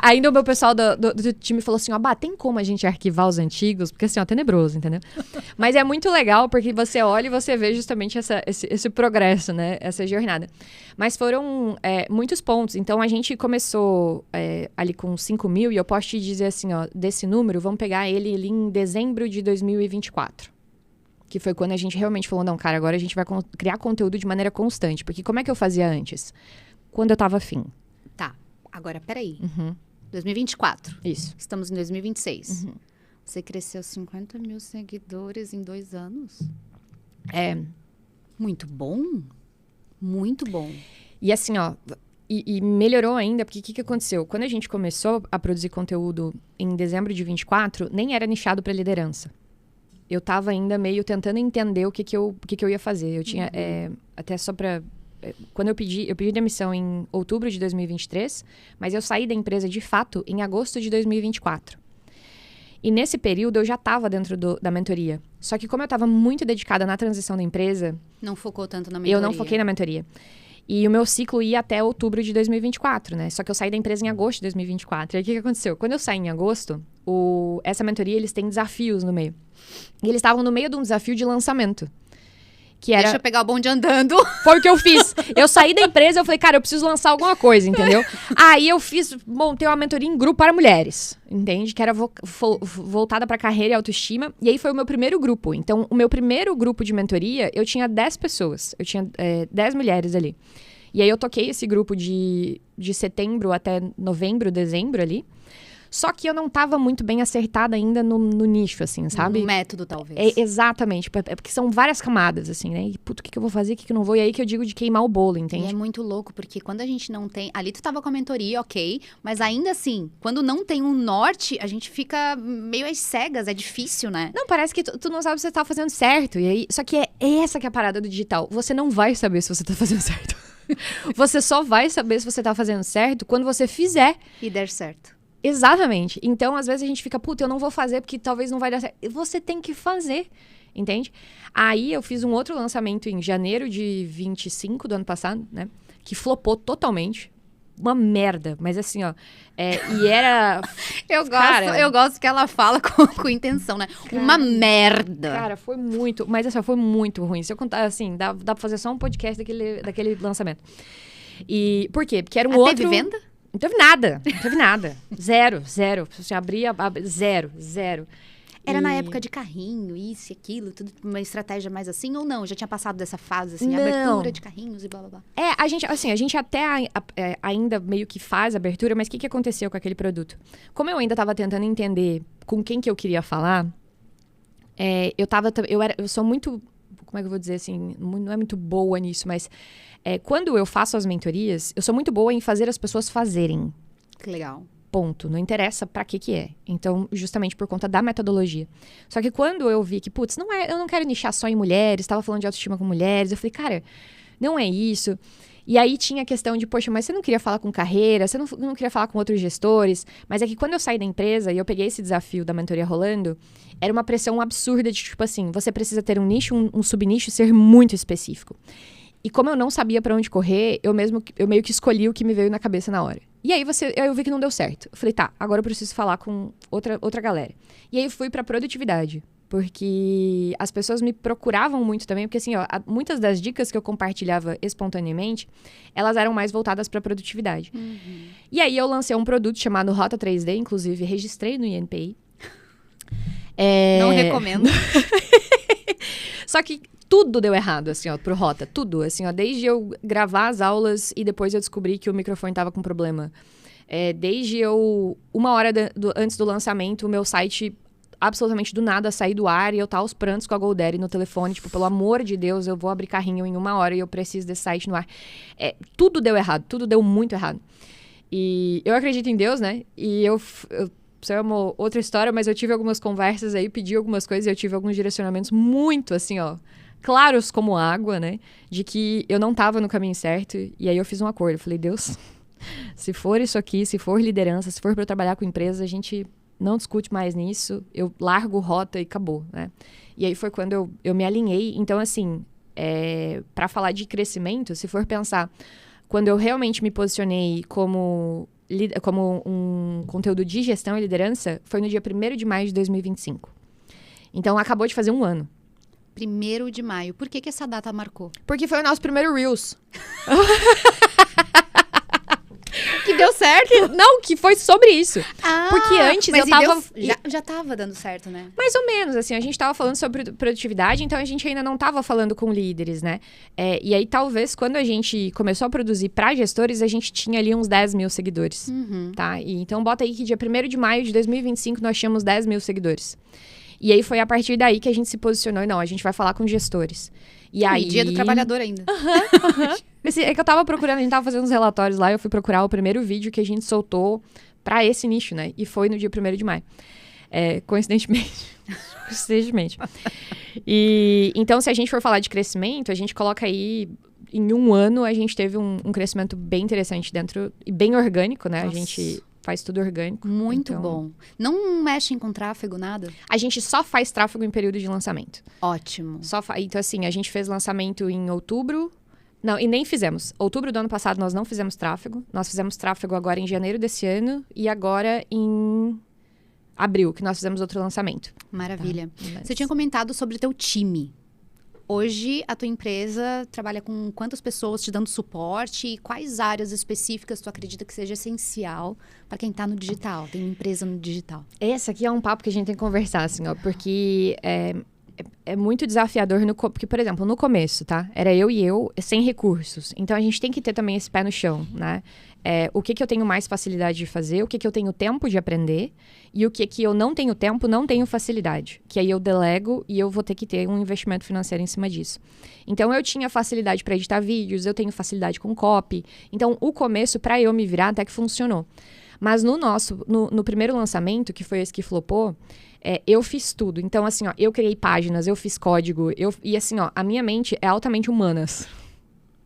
Ainda o meu pessoal do time falou assim, tem como a gente arquivar os antigos? Porque assim, tenebroso, entendeu? Mas é muito legal, porque você olha e você vê justamente esse progresso, né? Essa jornada. Mas foram muitos pontos. Então, a gente começou ali com 5 mil, e eu posso te dizer assim, ó, desse número, vamos pegar ele ali em dezembro de 2024. Que foi quando a gente realmente falou, não, cara, agora a gente vai criar conteúdo de maneira constante. Porque como é que eu fazia antes? Quando eu tava afim. Tá, agora peraí. 2024. Isso. Estamos em 2026. Você cresceu 50 mil seguidores em 2 anos? É. Muito bom. Muito bom. E assim, ó... E melhorou ainda, porque o que aconteceu? Quando a gente começou a produzir conteúdo em dezembro de 24, nem era nichado para liderança. Eu tava ainda meio tentando entender o que eu ia fazer. Eu tinha, até só para... Quando eu pedi demissão em outubro de 2023, mas eu saí da empresa de fato em agosto de 2024. E nesse período eu já estava dentro da mentoria. Só que como eu estava muito dedicada na transição da empresa... Não focou tanto na mentoria. Eu não foquei na mentoria. E o meu ciclo ia até outubro de 2024, né? Só que eu saí da empresa em agosto de 2024. E aí, o que aconteceu? Quando eu saí em agosto, essa mentoria, eles têm desafios no meio. E eles estavam no meio de um desafio de lançamento. Que era... Deixa eu pegar o bonde andando. Foi o que eu fiz. Eu saí da empresa, eu falei, cara, eu preciso lançar alguma coisa, entendeu? Aí eu montei uma mentoria em grupo para mulheres, entende? Que era voltada para carreira e autoestima. E aí foi o meu primeiro grupo. Então, o meu primeiro grupo de mentoria, eu tinha 10 pessoas. Eu tinha 10 mulheres ali. E aí eu toquei esse grupo de setembro até novembro, dezembro ali. Só que eu não estava muito bem acertada ainda no nicho, assim, sabe? No método, talvez. Exatamente. Porque são várias camadas, assim, né? E, puto, o que eu vou fazer, o que eu não vou? E aí que eu digo de queimar o bolo, entende? E é muito louco, porque quando a gente não tem... Ali tu tava com a mentoria, ok. Mas ainda assim, quando não tem um norte, a gente fica meio às cegas. É difícil, né? Não, parece que tu não sabe se você tá fazendo certo. E aí, só que é essa que é a parada do digital. Você não vai saber se você tá fazendo certo. Você só vai saber se você tá fazendo certo quando você fizer. E der certo. Exatamente. Então, às vezes a gente fica, puta, eu não vou fazer porque talvez não vai dar certo. Você tem que fazer, entende? Aí eu fiz um outro lançamento em janeiro de 25 do ano passado, né? Que flopou totalmente. Uma merda. Mas assim, ó. E era... Eu gosto que ela fala com intenção, né? Cara, uma merda. Cara, foi muito... Mas assim, foi muito ruim. Se eu contar, assim, dá pra fazer só um podcast daquele lançamento. E por quê? Porque era um outro... Teve venda? Não teve nada. Zero. Você abria, zero. Era na época de carrinho, isso e aquilo, tudo uma estratégia mais assim, ou não? Já tinha passado dessa fase, assim, abertura de carrinhos e blá, blá, blá. A gente até ainda meio que faz abertura, mas o que aconteceu com aquele produto? Como eu ainda estava tentando entender com quem que eu queria falar, eu sou muito, como é que eu vou dizer assim, não é muito boa nisso, mas quando eu faço as mentorias, eu sou muito boa em fazer as pessoas fazerem. Que legal. Ponto. Não interessa pra que é. Então, justamente por conta da metodologia. Só que quando eu vi que, putz, eu não quero nichar só em mulheres, tava falando de autoestima com mulheres, eu falei, cara, não é isso. E aí tinha a questão de, poxa, mas você não queria falar com carreira, você não queria falar com outros gestores, mas é que quando eu saí da empresa e eu peguei esse desafio da mentoria rolando, era uma pressão absurda de, tipo assim, você precisa ter um nicho, um subnicho, ser muito específico. E como eu não sabia pra onde correr, eu meio que escolhi o que me veio na cabeça na hora. E aí eu vi que não deu certo. Eu falei, tá, agora eu preciso falar com outra galera. E aí eu fui pra produtividade. Porque as pessoas me procuravam muito também, porque assim, ó, muitas das dicas que eu compartilhava espontaneamente, elas eram mais voltadas pra produtividade. Uhum. E aí eu lancei um produto chamado Rota 3D, inclusive registrei no INPI. Não recomendo. Só que tudo deu errado, assim, ó, pro Rota. Tudo, assim, ó. Desde eu gravar as aulas e depois eu descobri que o microfone tava com problema. Desde uma hora antes do lançamento, o meu site, absolutamente do nada, sair do ar e eu tá aos prantos com a GoDaddy no telefone. Tipo, pelo amor de Deus, eu vou abrir carrinho em 1 hora e eu preciso desse site no ar. Tudo deu errado. Tudo deu muito errado. E eu acredito em Deus, né? E isso é uma outra história, mas eu tive algumas conversas aí, pedi algumas coisas e eu tive alguns direcionamentos muito, assim, ó, claros como água, né? De que eu não tava no caminho certo. E aí eu fiz um acordo. Eu falei, Deus, se for isso aqui, se for liderança, se for pra eu trabalhar com empresa, a gente não discute mais nisso. Eu largo Rota e acabou, né? E aí foi quando eu me alinhei. Então, assim, pra falar de crescimento, se for pensar, quando eu realmente me posicionei como um conteúdo de gestão e liderança, foi no dia 1º de maio de 2025. Então, acabou de fazer 1 ano. 1º de maio. Por que essa data marcou? Porque foi o nosso primeiro Reels. Que deu certo? Não, que foi sobre isso. Ah, Porque antes eu tava... Já tava dando certo, né? Mais ou menos, assim, a gente tava falando sobre produtividade, então a gente ainda não tava falando com líderes, né? E aí, talvez, quando a gente começou a produzir pra gestores, a gente tinha ali uns 10 mil seguidores, tá? E, então, bota aí que dia 1º de maio de 2025 nós tínhamos 10 mil seguidores. E aí, foi a partir daí que a gente se posicionou, e não, a gente vai falar com gestores. E aí... Dia do trabalhador ainda. É que eu tava procurando, a gente tava fazendo uns relatórios lá, eu fui procurar o primeiro vídeo que a gente soltou pra esse nicho, né? E foi no dia 1º de maio. Coincidentemente. E, então, se a gente for falar de crescimento, a gente coloca aí... Em um ano, a gente teve um crescimento bem interessante dentro... E bem orgânico, né? Nossa. A gente faz tudo orgânico. Muito então, bom. Não mexem com tráfego, nada? A gente só faz tráfego em período de lançamento. Ótimo. Então, assim, a gente fez lançamento em outubro... Não, e nem fizemos. Outubro do ano passado, nós não fizemos tráfego. Nós fizemos tráfego agora em janeiro desse ano. E agora em abril, que nós fizemos outro lançamento. Maravilha. Mas- Você tinha comentado sobre o teu time. Hoje, a tua empresa trabalha com quantas pessoas te dando suporte e quais áreas específicas tu acredita que seja essencial para quem tá no digital, tem uma empresa no digital? Esse aqui é um papo que a gente tem que conversar, assim, ó. Porque é muito desafiador, porque, por exemplo, no começo, tá? Era eu e eu, sem recursos. Então, a gente tem que ter também esse pé no chão, né? O que eu tenho mais facilidade de fazer, o que eu tenho tempo de aprender e o que eu não tenho tempo, não tenho facilidade. Que aí eu delego e eu vou ter que ter um investimento financeiro em cima disso. Então, eu tinha facilidade para editar vídeos, eu tenho facilidade com copy. Então, o começo, para eu me virar, até que funcionou. Mas no primeiro lançamento, que foi esse que flopou, eu fiz tudo. Então, assim, ó, eu criei páginas, eu fiz código, e assim, ó, a minha mente é altamente humanas.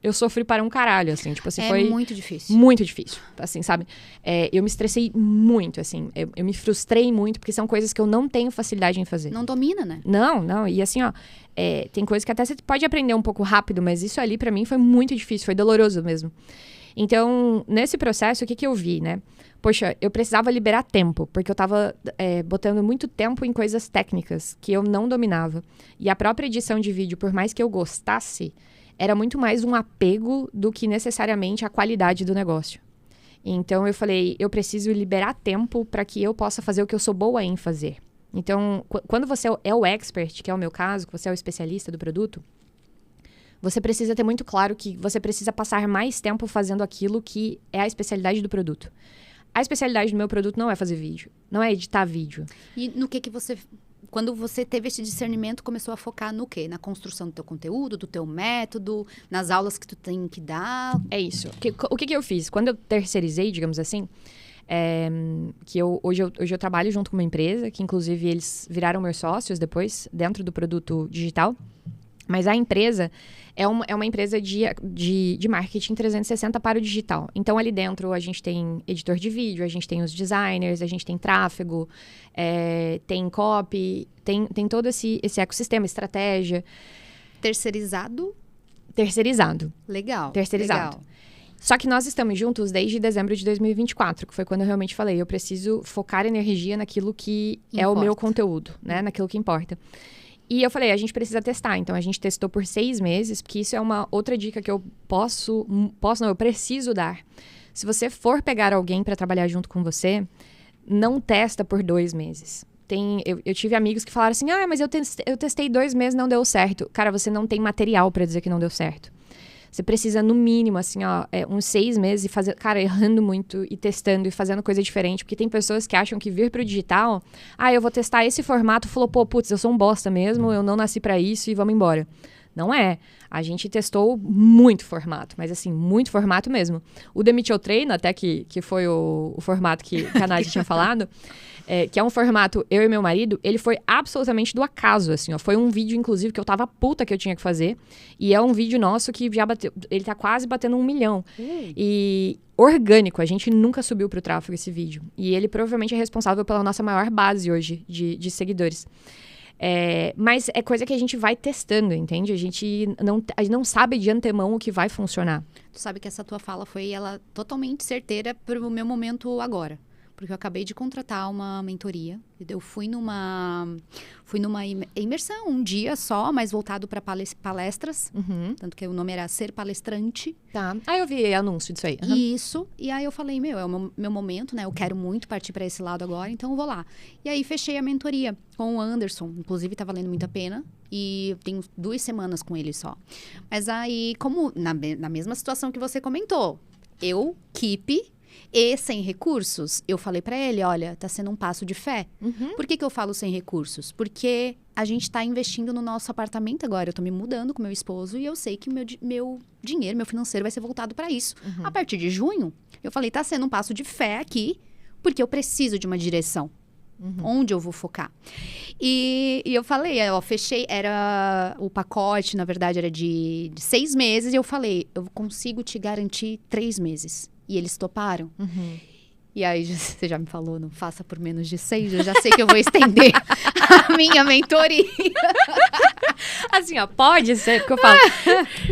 Eu sofri para um caralho, assim, tipo assim, foi... muito difícil. Muito difícil, assim, sabe? Eu me estressei muito, assim, eu me frustrei muito, porque são coisas que eu não tenho facilidade em fazer. Não domina, né? Não, e assim, ó, tem coisas que até você pode aprender um pouco rápido, mas isso ali pra mim foi muito difícil, foi doloroso mesmo. Então, nesse processo, o que eu vi, né? Poxa, eu precisava liberar tempo, porque eu tava botando muito tempo em coisas técnicas que eu não dominava. E a própria edição de vídeo, por mais que eu gostasse, era muito mais um apego do que necessariamente a qualidade do negócio. Então, eu falei, eu preciso liberar tempo para que eu possa fazer o que eu sou boa em fazer. Então, quando você é o expert, que é o meu caso, que você é o especialista do produto, você precisa ter muito claro que você precisa passar mais tempo fazendo aquilo que é a especialidade do produto. A especialidade do meu produto não é fazer vídeo, não é editar vídeo. E no que você... Quando você teve esse discernimento, começou a focar no quê? Na construção do teu conteúdo, do teu método, nas aulas que tu tem que dar? É isso. O que eu fiz? Quando eu terceirizei, digamos assim, hoje eu trabalho junto com uma empresa, que inclusive eles viraram meus sócios depois, dentro do produto digital. Mas a empresa é uma empresa de marketing 360 para o digital. Então, ali dentro, a gente tem editor de vídeo, a gente tem os designers, a gente tem tráfego, tem copy, tem todo esse ecossistema, estratégia. Terceirizado? Terceirizado. Legal. Terceirizado. Legal. Só que nós estamos juntos desde dezembro de 2024, que foi quando eu realmente falei, eu preciso focar energia naquilo que é o meu conteúdo, né? Naquilo que importa. E eu falei, a gente precisa testar. Então, a gente testou por 6 meses, porque isso é uma outra dica que eu eu preciso dar. Se você for pegar alguém para trabalhar junto com você, não testa por 2 meses. Eu tive amigos que falaram assim, mas eu testei 2 meses, não deu certo. Cara, você não tem material para dizer que não deu certo. Você precisa, no mínimo, assim, uns 6 meses e errando muito e testando e fazendo coisa diferente. Porque tem pessoas que acham que vir pro digital, eu vou testar esse formato, falou, putz, eu sou um bosta mesmo, eu não nasci pra isso e vamos embora. Não é. A gente testou muito formato, mas assim, muito formato mesmo. O The Mitchell Treino, até que foi o formato que a Nadia tinha falado, que é um formato eu e meu marido, ele foi absolutamente do acaso, assim, ó. Foi um vídeo, inclusive, que eu tava puta que eu tinha que fazer. E é um vídeo nosso que já bateu, ele tá quase batendo 1 milhão. E orgânico, a gente nunca subiu pro tráfego esse vídeo. E ele provavelmente é responsável pela nossa maior base hoje de seguidores. Mas é coisa que a gente vai testando, entende? A gente não sabe de antemão o que vai funcionar. Tu sabe que essa tua fala foi ela totalmente certeira pro meu momento agora. porque eu acabei de contratar uma mentoria. Eu fui numa imersão, um dia só, mas voltado para palestras. Tanto que o nome era Ser Palestrante. Tá. Ah, eu vi anúncio disso aí. Isso. E aí eu falei, é o meu momento, né? Eu quero muito partir para esse lado agora, então eu vou lá. E aí fechei a mentoria com o Anderson. Inclusive, tá valendo muito a pena. E eu tenho 2 semanas com ele só. Mas aí, como na mesma situação que você comentou, eu, Keep... E sem recursos, eu falei pra ele, olha, tá sendo um passo de fé. Por que eu falo sem recursos? Porque a gente tá investindo no nosso apartamento agora. Eu tô me mudando com meu esposo e eu sei que meu dinheiro, meu financeiro vai ser voltado pra isso. A partir de junho, eu falei, tá sendo um passo de fé aqui, porque eu preciso de uma direção. Onde eu vou focar. E eu falei, fechei, o pacote, na verdade, era de 6 meses. E eu falei, eu consigo te garantir 3 meses. E eles toparam. E aí, você já me falou, não faça por menos de 6. Eu já sei que eu vou estender a minha mentoria. Assim, ó, pode ser, porque eu falo...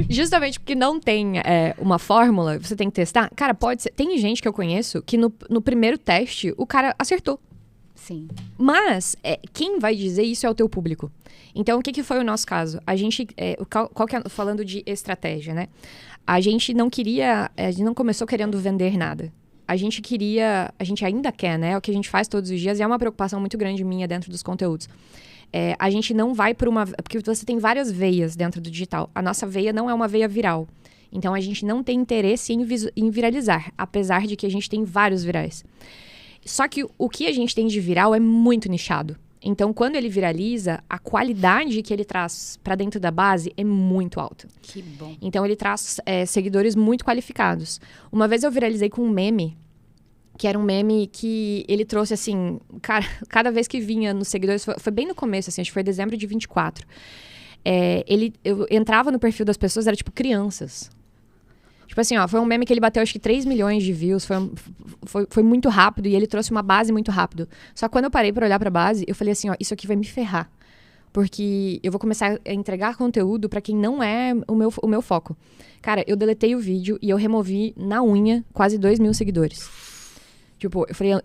justamente porque não tem uma fórmula, você tem que testar. Cara, pode ser. Tem gente que eu conheço que no primeiro teste, o cara acertou. Sim. Mas, quem vai dizer isso é o teu público. Então, o que foi o nosso caso? A gente, falando de estratégia, né? A gente não começou querendo vender nada. A gente ainda quer, né? É o que a gente faz todos os dias e é uma preocupação muito grande minha dentro dos conteúdos. A gente não vai por porque você tem várias veias dentro do digital. A nossa veia não é uma veia viral. Então, a gente não tem interesse em viralizar, apesar de que a gente tem vários virais. Só que o que a gente tem de viral é muito nichado. Então, quando ele viraliza, a qualidade que ele traz para dentro da base é muito alta. Que bom. Então, ele traz seguidores muito qualificados. Uma vez eu viralizei com um meme, que era um meme que ele trouxe, assim... Cara, cada vez que vinha nos seguidores... Foi bem no começo, assim, acho que foi dezembro de 24. Eu entrava no perfil das pessoas, era tipo crianças. Tipo assim, ó, foi um meme que ele bateu acho que 3 milhões de views, foi muito rápido e ele trouxe uma base muito rápido. Só que quando eu parei pra olhar pra base, eu falei assim, ó, isso aqui vai me ferrar. Porque eu vou começar a entregar conteúdo pra quem não é o meu foco. Cara, eu deletei o vídeo e eu removi na unha quase 2 mil seguidores. Tipo, eu falei,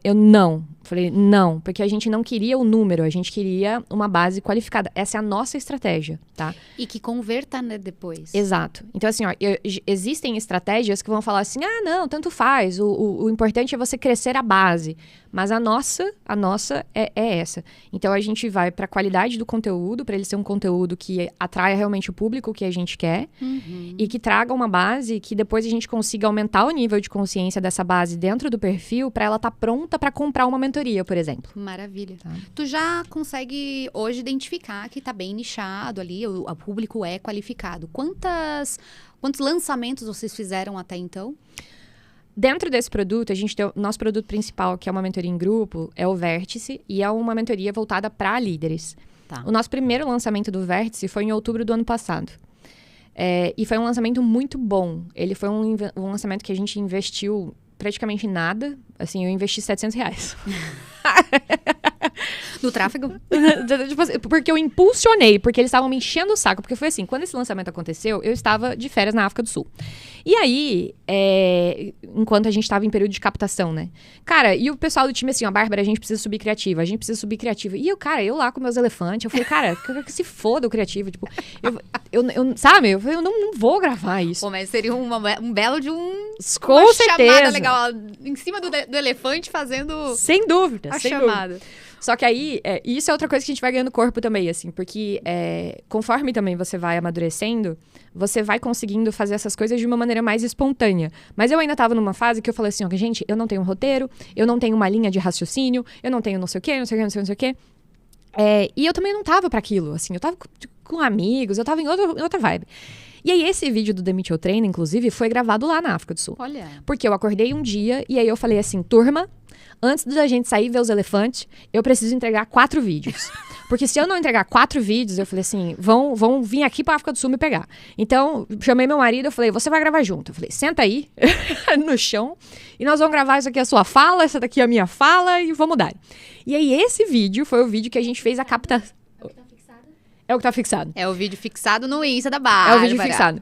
não, porque a gente não queria o número, a gente queria uma base qualificada. Essa é a nossa estratégia, tá? E que converta, né, depois. Exato. Então, assim, ó, existem estratégias que vão falar assim, não, tanto faz, o importante é você crescer a base. Mas a nossa é essa. Então, a gente vai pra qualidade do conteúdo, pra ele ser um conteúdo que atraia realmente o público que a gente quer e que traga uma base que depois a gente consiga aumentar o nível de consciência dessa base dentro do perfil pra ela estar pronta pra comprar uma mentoria, por exemplo. Maravilha. Tá. Tu já consegue hoje identificar que tá bem nichado ali, o público é qualificado. Quantos lançamentos vocês fizeram até então? Dentro desse produto, a gente tem o nosso produto principal, que é uma mentoria em grupo, é o Vértice, e é uma mentoria voltada para líderes. Tá. O nosso primeiro lançamento do Vértice foi em outubro do ano passado. E foi um lançamento muito bom. Ele foi um lançamento que a gente investiu praticamente nada. Assim, eu investi R$700. No tráfego? Porque eu impulsionei, porque eles estavam me enchendo o saco. Porque foi assim, quando esse lançamento aconteceu, eu estava de férias na África do Sul. E aí, enquanto a gente estava em período de captação, né? Cara, e o pessoal do time assim, ó, Bárbara, a gente precisa subir criativa. E eu lá com meus elefantes, eu falei, cara, que se foda o criativo. Tipo, sabe? Eu não vou gravar isso. Pô, mas seria um belo de com certeza. Chamada legal, em cima do elefante fazendo... Sem dúvida, a sem chamada. Dúvida. Só que aí, isso é outra coisa que a gente vai ganhando corpo também, assim, porque conforme também você vai amadurecendo, você vai conseguindo fazer essas coisas de uma maneira mais espontânea. Mas eu ainda tava numa fase que eu falei assim, ó, gente, eu não tenho um roteiro, eu não tenho uma linha de raciocínio, eu não tenho não sei o quê, não sei o quê. E eu também não tava pra aquilo, assim, eu tava com amigos, eu tava em outra vibe. E aí, esse vídeo do The Mitchell Trainer, inclusive, foi gravado lá na África do Sul. Olha. Porque eu acordei um dia e aí eu falei assim, turma, antes da gente sair ver os elefantes, eu preciso entregar 4 vídeos. Porque se eu não entregar 4 vídeos, eu falei assim, vão vir aqui pra África do Sul me pegar. Então, chamei meu marido, eu falei, você vai gravar junto. Eu falei, senta aí, no chão, e nós vamos gravar isso aqui a sua fala, essa daqui a minha fala, e vamos dar. E aí, esse vídeo foi o vídeo que a gente fez a captação. É o que tá fixado. É o vídeo fixado no Insta da Bárbara. É o vídeo fixado.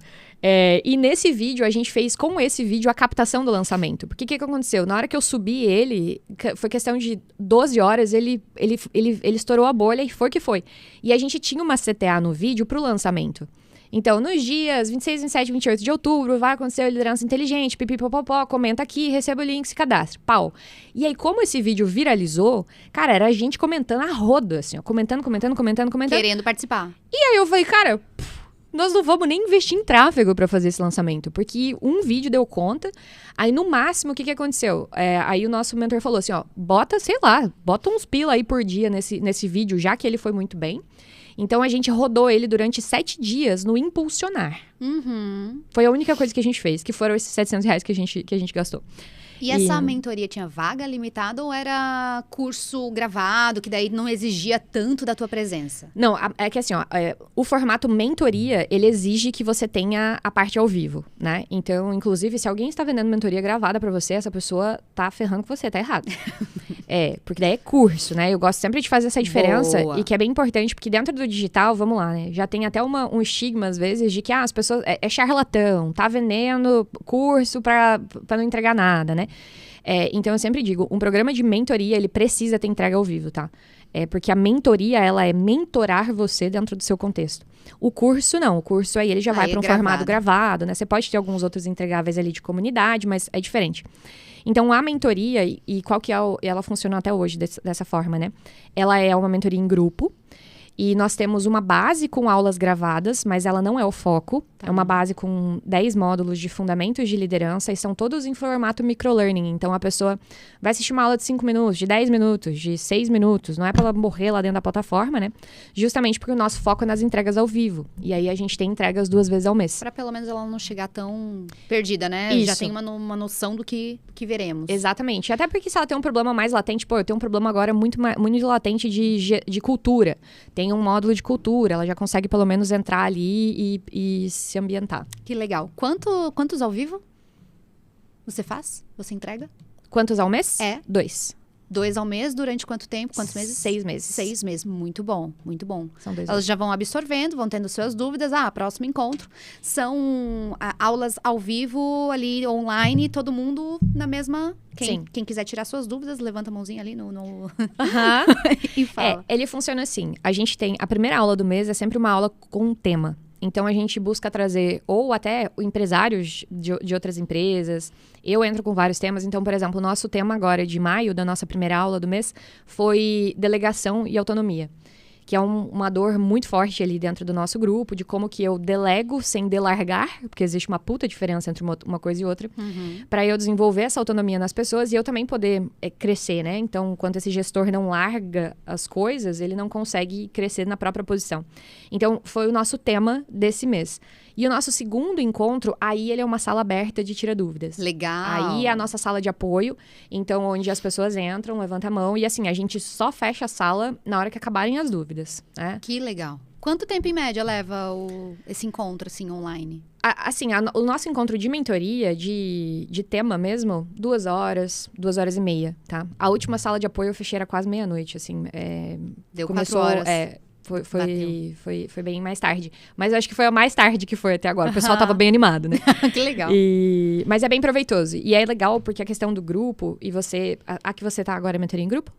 E nesse vídeo, a gente fez com esse vídeo a captação do lançamento. Porque o que aconteceu? Na hora que eu subi ele, foi questão de 12 horas, ele estourou a bolha e foi que foi. E a gente tinha uma CTA no vídeo pro lançamento. Então, nos dias 26, 27, 28 de outubro, vai acontecer a liderança inteligente, pipipopopó, comenta aqui, receba o link, se cadastre, pau. E aí, como esse vídeo viralizou, cara, era a gente comentando a roda, assim, ó, comentando. Querendo participar. E aí eu falei, cara, nós não vamos nem investir em tráfego pra fazer esse lançamento, porque um vídeo deu conta, aí no máximo, o que aconteceu? Aí o nosso mentor falou assim, ó, bota uns pila aí por dia nesse vídeo, já que ele foi muito bem. Então, a gente rodou ele durante 7 dias no Impulsionar. Foi a única coisa que a gente fez, que foram esses R$700 que a gente gastou. E essa mentoria tinha vaga limitada ou era curso gravado, que daí não exigia tanto da tua presença? Não, é que assim, ó, o formato mentoria, ele exige que você tenha a parte ao vivo, né? Então, inclusive, se alguém está vendendo mentoria gravada pra você, essa pessoa tá ferrando com você, tá errado. Porque daí é curso, né? Eu gosto sempre de fazer essa diferença. Boa. E que é bem importante, porque dentro do digital, vamos lá, né? Já tem até um estigma, às vezes, de que as pessoas... É charlatão, tá vendendo curso pra não entregar nada, né? Então, eu sempre digo, um programa de mentoria, ele precisa ter entrega ao vivo, tá? Porque a mentoria, ela é mentorar você dentro do seu contexto. O curso, não. O curso aí, ele já vai para um formato gravado, né? Você pode ter alguns outros entregáveis ali de comunidade, mas é diferente. Então, a mentoria, e qual que é ela funciona até hoje dessa forma, né? Ela é uma mentoria em grupo. E nós temos uma base com aulas gravadas, mas ela não é o foco. Tá. É uma base com 10 módulos de fundamentos de liderança e são todos em formato microlearning. Então, a pessoa vai assistir uma aula de 5 minutos, de 10 minutos, de 6 minutos. Não é para ela morrer lá dentro da plataforma, né? Justamente porque o nosso foco é nas entregas ao vivo. E aí, a gente tem entregas 2 vezes ao mês. Para pelo menos ela não chegar tão perdida, né? Isso. Já tem uma noção do que veremos. Exatamente. Até porque se ela tem um problema mais latente, eu tenho um problema agora muito latente de cultura. Tem um módulo de cultura, ela já consegue pelo menos entrar ali e se ambientar. Que legal. Quantos ao vivo você faz? Você entrega? Quantos ao mês? 2. 2 ao mês, durante quanto tempo? Quantos meses? 6 meses. 6 meses, muito bom, muito bom. São 2 Elas já vão absorvendo, vão tendo suas dúvidas. Próximo encontro. São aulas ao vivo, ali online, todo mundo na mesma... Quem quiser tirar suas dúvidas, levanta a mãozinha ali no... e fala. Ele funciona assim. A gente tem... A primeira aula do mês é sempre uma aula com um tema. Então, a gente busca trazer, ou até empresários de outras empresas. Eu entro com vários temas. Então, por exemplo, o nosso tema agora de maio, da nossa primeira aula do mês, foi delegação e autonomia. Que é uma dor muito forte ali dentro do nosso grupo, de como que eu delego sem delargar, porque existe uma puta diferença entre uma coisa e outra, para eu desenvolver essa autonomia nas pessoas e eu também poder crescer, né? Então, enquanto esse gestor não larga as coisas, ele não consegue crescer na própria posição. Então, foi o nosso tema desse mês. E o nosso segundo encontro, aí ele é uma sala aberta de tira dúvidas. Legal. Aí é a nossa sala de apoio, então onde as pessoas entram, levantam a mão e assim, a gente só fecha a sala na hora que acabarem as dúvidas, né? Que legal. Quanto tempo em média leva esse encontro, assim, online? O nosso encontro de mentoria, de tema mesmo, 2 horas, 2 horas e meia, tá? A última sala de apoio eu fechei era quase meia-noite, assim. Deu começou, 4 horas. Foi bem mais tarde. Mas eu acho que foi a mais tarde que foi até agora. O pessoal tava bem animado, né? Que legal. Mas é bem proveitoso. E é legal porque a questão do grupo, e você... A que você tá agora é mentoria em grupo?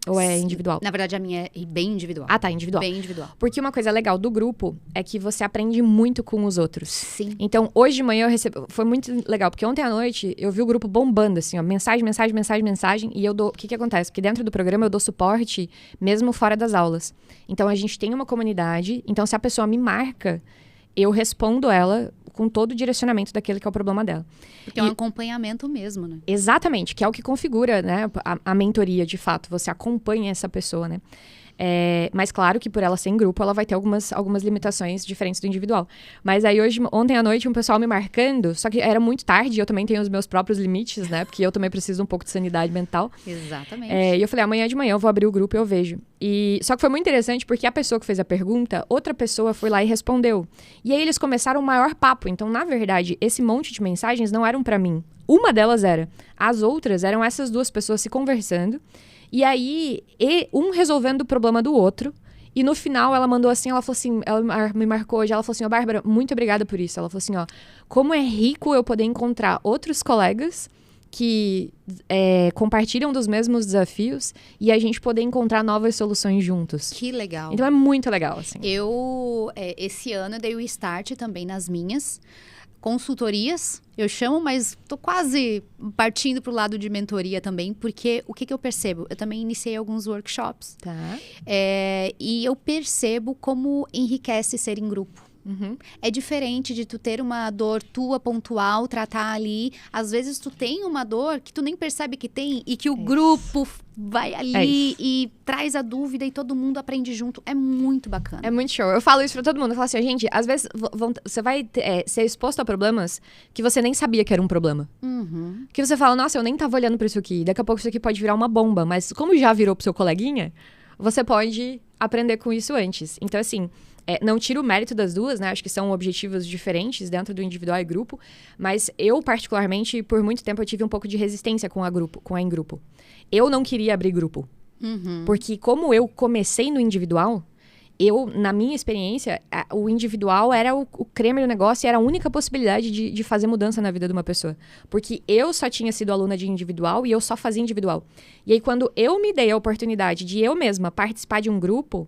Ou é individual? Na verdade, a minha é bem individual. Tá, individual. Bem individual. Porque uma coisa legal do grupo é que você aprende muito com os outros. Sim. Então, hoje de manhã eu recebi... Foi muito legal, porque ontem à noite eu vi o grupo bombando, assim, ó. Mensagem. E eu dou... O que acontece? Porque dentro do programa eu dou suporte mesmo fora das aulas. Então, a gente tem uma comunidade. Então, se a pessoa me marca, eu respondo ela com todo o direcionamento daquele que é o problema dela. Porque é um acompanhamento mesmo, né? Exatamente, que é o que configura, né, a mentoria, de fato. Você acompanha essa pessoa, né? Mas claro que por ela ser em grupo, ela vai ter algumas limitações diferentes do individual. Mas aí ontem à noite, um pessoal me marcando, só que era muito tarde, e eu também tenho os meus próprios limites, né? Porque eu também preciso um pouco de sanidade mental. Exatamente. E eu falei, amanhã de manhã eu vou abrir o grupo e eu vejo. Só que foi muito interessante, porque a pessoa que fez a pergunta, outra pessoa foi lá e respondeu. E aí eles começaram um maior papo. Então, na verdade, esse monte de mensagens não eram pra mim. Uma delas era. As outras eram essas 2 pessoas se conversando. E aí, um resolvendo o problema do outro. E no final, ela mandou assim, ela falou assim, ela me marcou hoje, ela falou assim, ó, Bárbara, muito obrigada por isso. Ela falou assim, ó, como é rico eu poder encontrar outros colegas que compartilham dos mesmos desafios e a gente poder encontrar novas soluções juntos. Que legal. Então é muito legal, assim. Eu, esse ano, eu dei o start também nas minhas consultorias. Eu chamo, mas tô quase partindo pro lado de mentoria também, porque o que eu percebo? Eu também iniciei alguns workshops. Tá. E eu percebo como enriquece ser em grupo. Uhum. É diferente de tu ter uma dor tua pontual, tratar ali. Às vezes tu tem uma dor que tu nem percebe que tem e que o grupo vai ali e traz a dúvida e todo mundo aprende junto. É muito bacana. É muito show. Eu falo isso pra todo mundo. Eu falo assim, gente, às vezes você vai ser exposto a problemas que você nem sabia que era um problema. Uhum. Que você fala, nossa, eu nem tava olhando pra isso aqui. Daqui a pouco isso aqui pode virar uma bomba. Mas como já virou pro seu coleguinha, você pode aprender com isso antes. Então, assim, não tiro o mérito das duas, né? Acho que são objetivos diferentes dentro do individual e grupo. Mas eu, particularmente, por muito tempo, eu tive um pouco de resistência com a em grupo. Eu não queria abrir grupo. Uhum. Porque como eu comecei no individual, na minha experiência, o individual era o creme do negócio e era a única possibilidade de fazer mudança na vida de uma pessoa. Porque eu só tinha sido aluna de individual e eu só fazia individual. E aí, quando eu me dei a oportunidade de eu mesma participar de um grupo,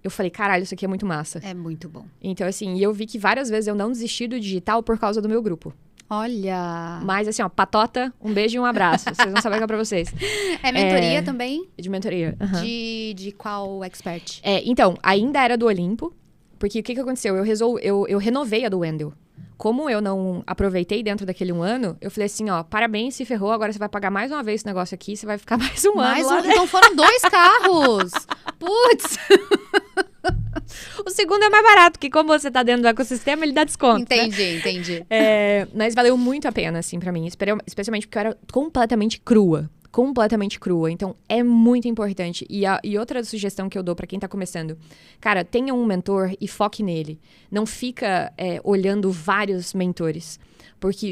eu falei, caralho, isso aqui é muito massa. É muito bom. Então, assim, eu vi que várias vezes eu não desisti do digital por causa do meu grupo. Olha! Mas, assim, ó, patota, um beijo e um abraço. Vocês vão saber o que é pra vocês. É mentoria também? De mentoria. Uhum. De qual expert? Então, ainda era do Olimpo, porque o que aconteceu? Eu renovei a do Wendel. Como eu não aproveitei dentro daquele 1 ano, eu falei assim, ó, parabéns, se ferrou, agora você vai pagar mais uma vez esse negócio aqui, você vai ficar mais um ano lá. Então foram 2 carros! Putz! O segundo é mais barato, que como você tá dentro do ecossistema, ele dá desconto. Entendi. Mas valeu muito a pena, assim, pra mim. Especialmente porque eu era completamente crua. Então, é muito importante. E outra sugestão que eu dou pra quem tá começando. Cara, tenha um mentor e foque nele. Não fica olhando vários mentores.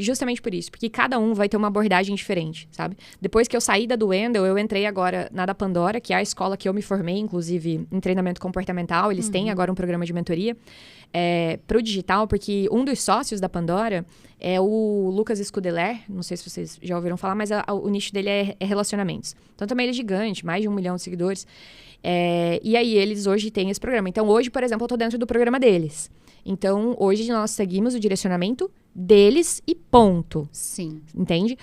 Justamente por isso. Porque cada um vai ter uma abordagem diferente, sabe? Depois que eu saí da do Wendel, eu entrei agora na da Pandora, que é a escola que eu me formei, inclusive, em treinamento comportamental. Eles têm agora um programa de mentoria pro digital, porque um dos sócios da Pandora é o Lucas Scudeler. Não sei se vocês já ouviram falar, mas o nicho dele é relacionamentos. Então, também ele é gigante, mais de 1 milhão de seguidores. E aí, eles hoje têm esse programa. Então, hoje, por exemplo, eu tô dentro do programa deles. Então, hoje nós seguimos o direcionamento deles e ponto. Sim. Entende?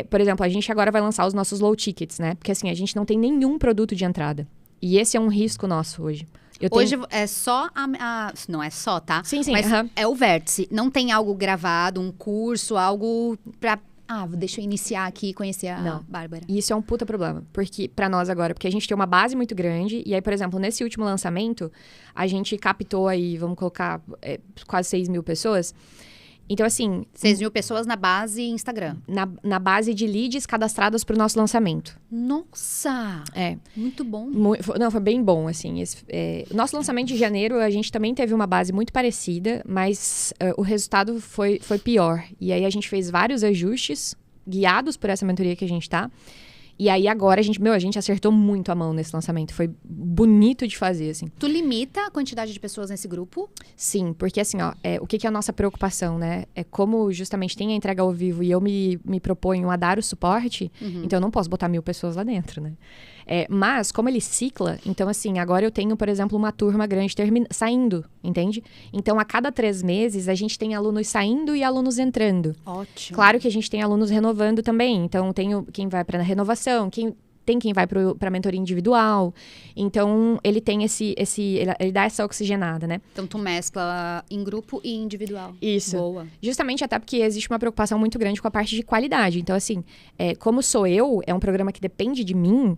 Por exemplo, a gente agora vai lançar os nossos low tickets, né? Porque assim, a gente não tem nenhum produto de entrada. E esse é um risco nosso hoje. Hoje é só não é só, tá? Sim, mas é o vértice. Não tem algo gravado, um curso, algo pra... deixa eu iniciar aqui e conhecer a Bárbara. E isso é um puta problema, pra nós agora. Porque a gente tem uma base muito grande. E aí, por exemplo, nesse último lançamento, a gente captou aí, vamos colocar, quase 6 mil pessoas. Então, assim... 6 mil pessoas na base Instagram. Na base de leads cadastradas pro nosso lançamento. Nossa! Muito bom. Foi bem bom, assim. Nosso lançamento de janeiro, a gente também teve uma base muito parecida, mas o resultado foi pior. E aí, a gente fez vários ajustes, guiados por essa mentoria que a gente tá. E aí, agora, a gente acertou muito a mão nesse lançamento. Foi bonito de fazer, assim. Tu limita a quantidade de pessoas nesse grupo? Sim, porque assim, ó, o que é a nossa preocupação, né? Como justamente tem a entrega ao vivo e eu me proponho a dar o suporte, então eu não posso botar 1.000 pessoas lá dentro, né? Mas, como ele cicla, então assim, agora eu tenho, por exemplo, uma turma grande saindo, entende? Então, a cada 3 meses, a gente tem alunos saindo e alunos entrando. Ótimo. Claro que a gente tem alunos renovando também. Então, tem quem vai para renovação, quem vai para mentoria individual. Então, ele tem ele dá essa oxigenada, né? Então, tu mescla em grupo e individual. Isso. Boa. Justamente até porque existe uma preocupação muito grande com a parte de qualidade. Então, assim, como sou eu, é um programa que depende de mim,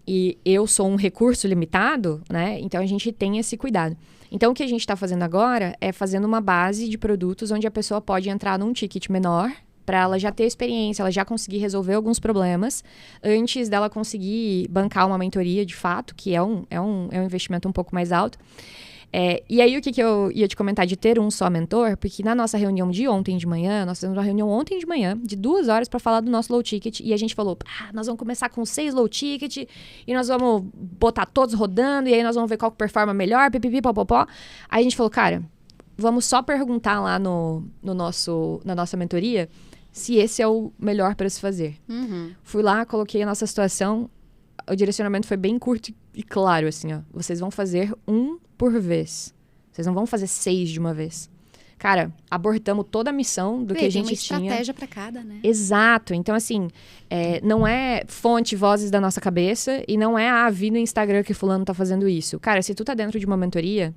e eu sou um recurso limitado, né? Então, a gente tem esse cuidado. Então, o que a gente está fazendo agora é fazendo uma base de produtos onde a pessoa pode entrar num ticket menor, para ela já ter experiência, ela já conseguir resolver alguns problemas, antes dela conseguir bancar uma mentoria de fato, que é um investimento um pouco mais alto. E aí, o que eu ia te comentar de ter um só mentor? Porque na nossa reunião de ontem de manhã, nós fizemos uma reunião ontem de manhã, de 2 horas, para falar do nonosso low ticket. E a gente falou, nós vamos começar com 6 low ticket, e nós vamos botar todos rodando, e aí nós vamos ver qual que performa melhor, pipipi, popopó. Aí a gente falou, cara, vamos só perguntar lá na nossa mentoria se esse é o melhor para se fazer. Fui lá, coloquei a nossa situação, o direcionamento foi bem curto e claro, assim, ó. Vocês vão fazer 1 por vez. Vocês não vão fazer 6 de uma vez. Cara, abortamos toda a missão do que a gente tinha. Tem uma estratégia pra cada, né? Exato. Então, assim, não é fonte, vozes da nossa cabeça e não é, vi no Instagram que fulano tá fazendo isso. Cara, se tu tá dentro de uma mentoria,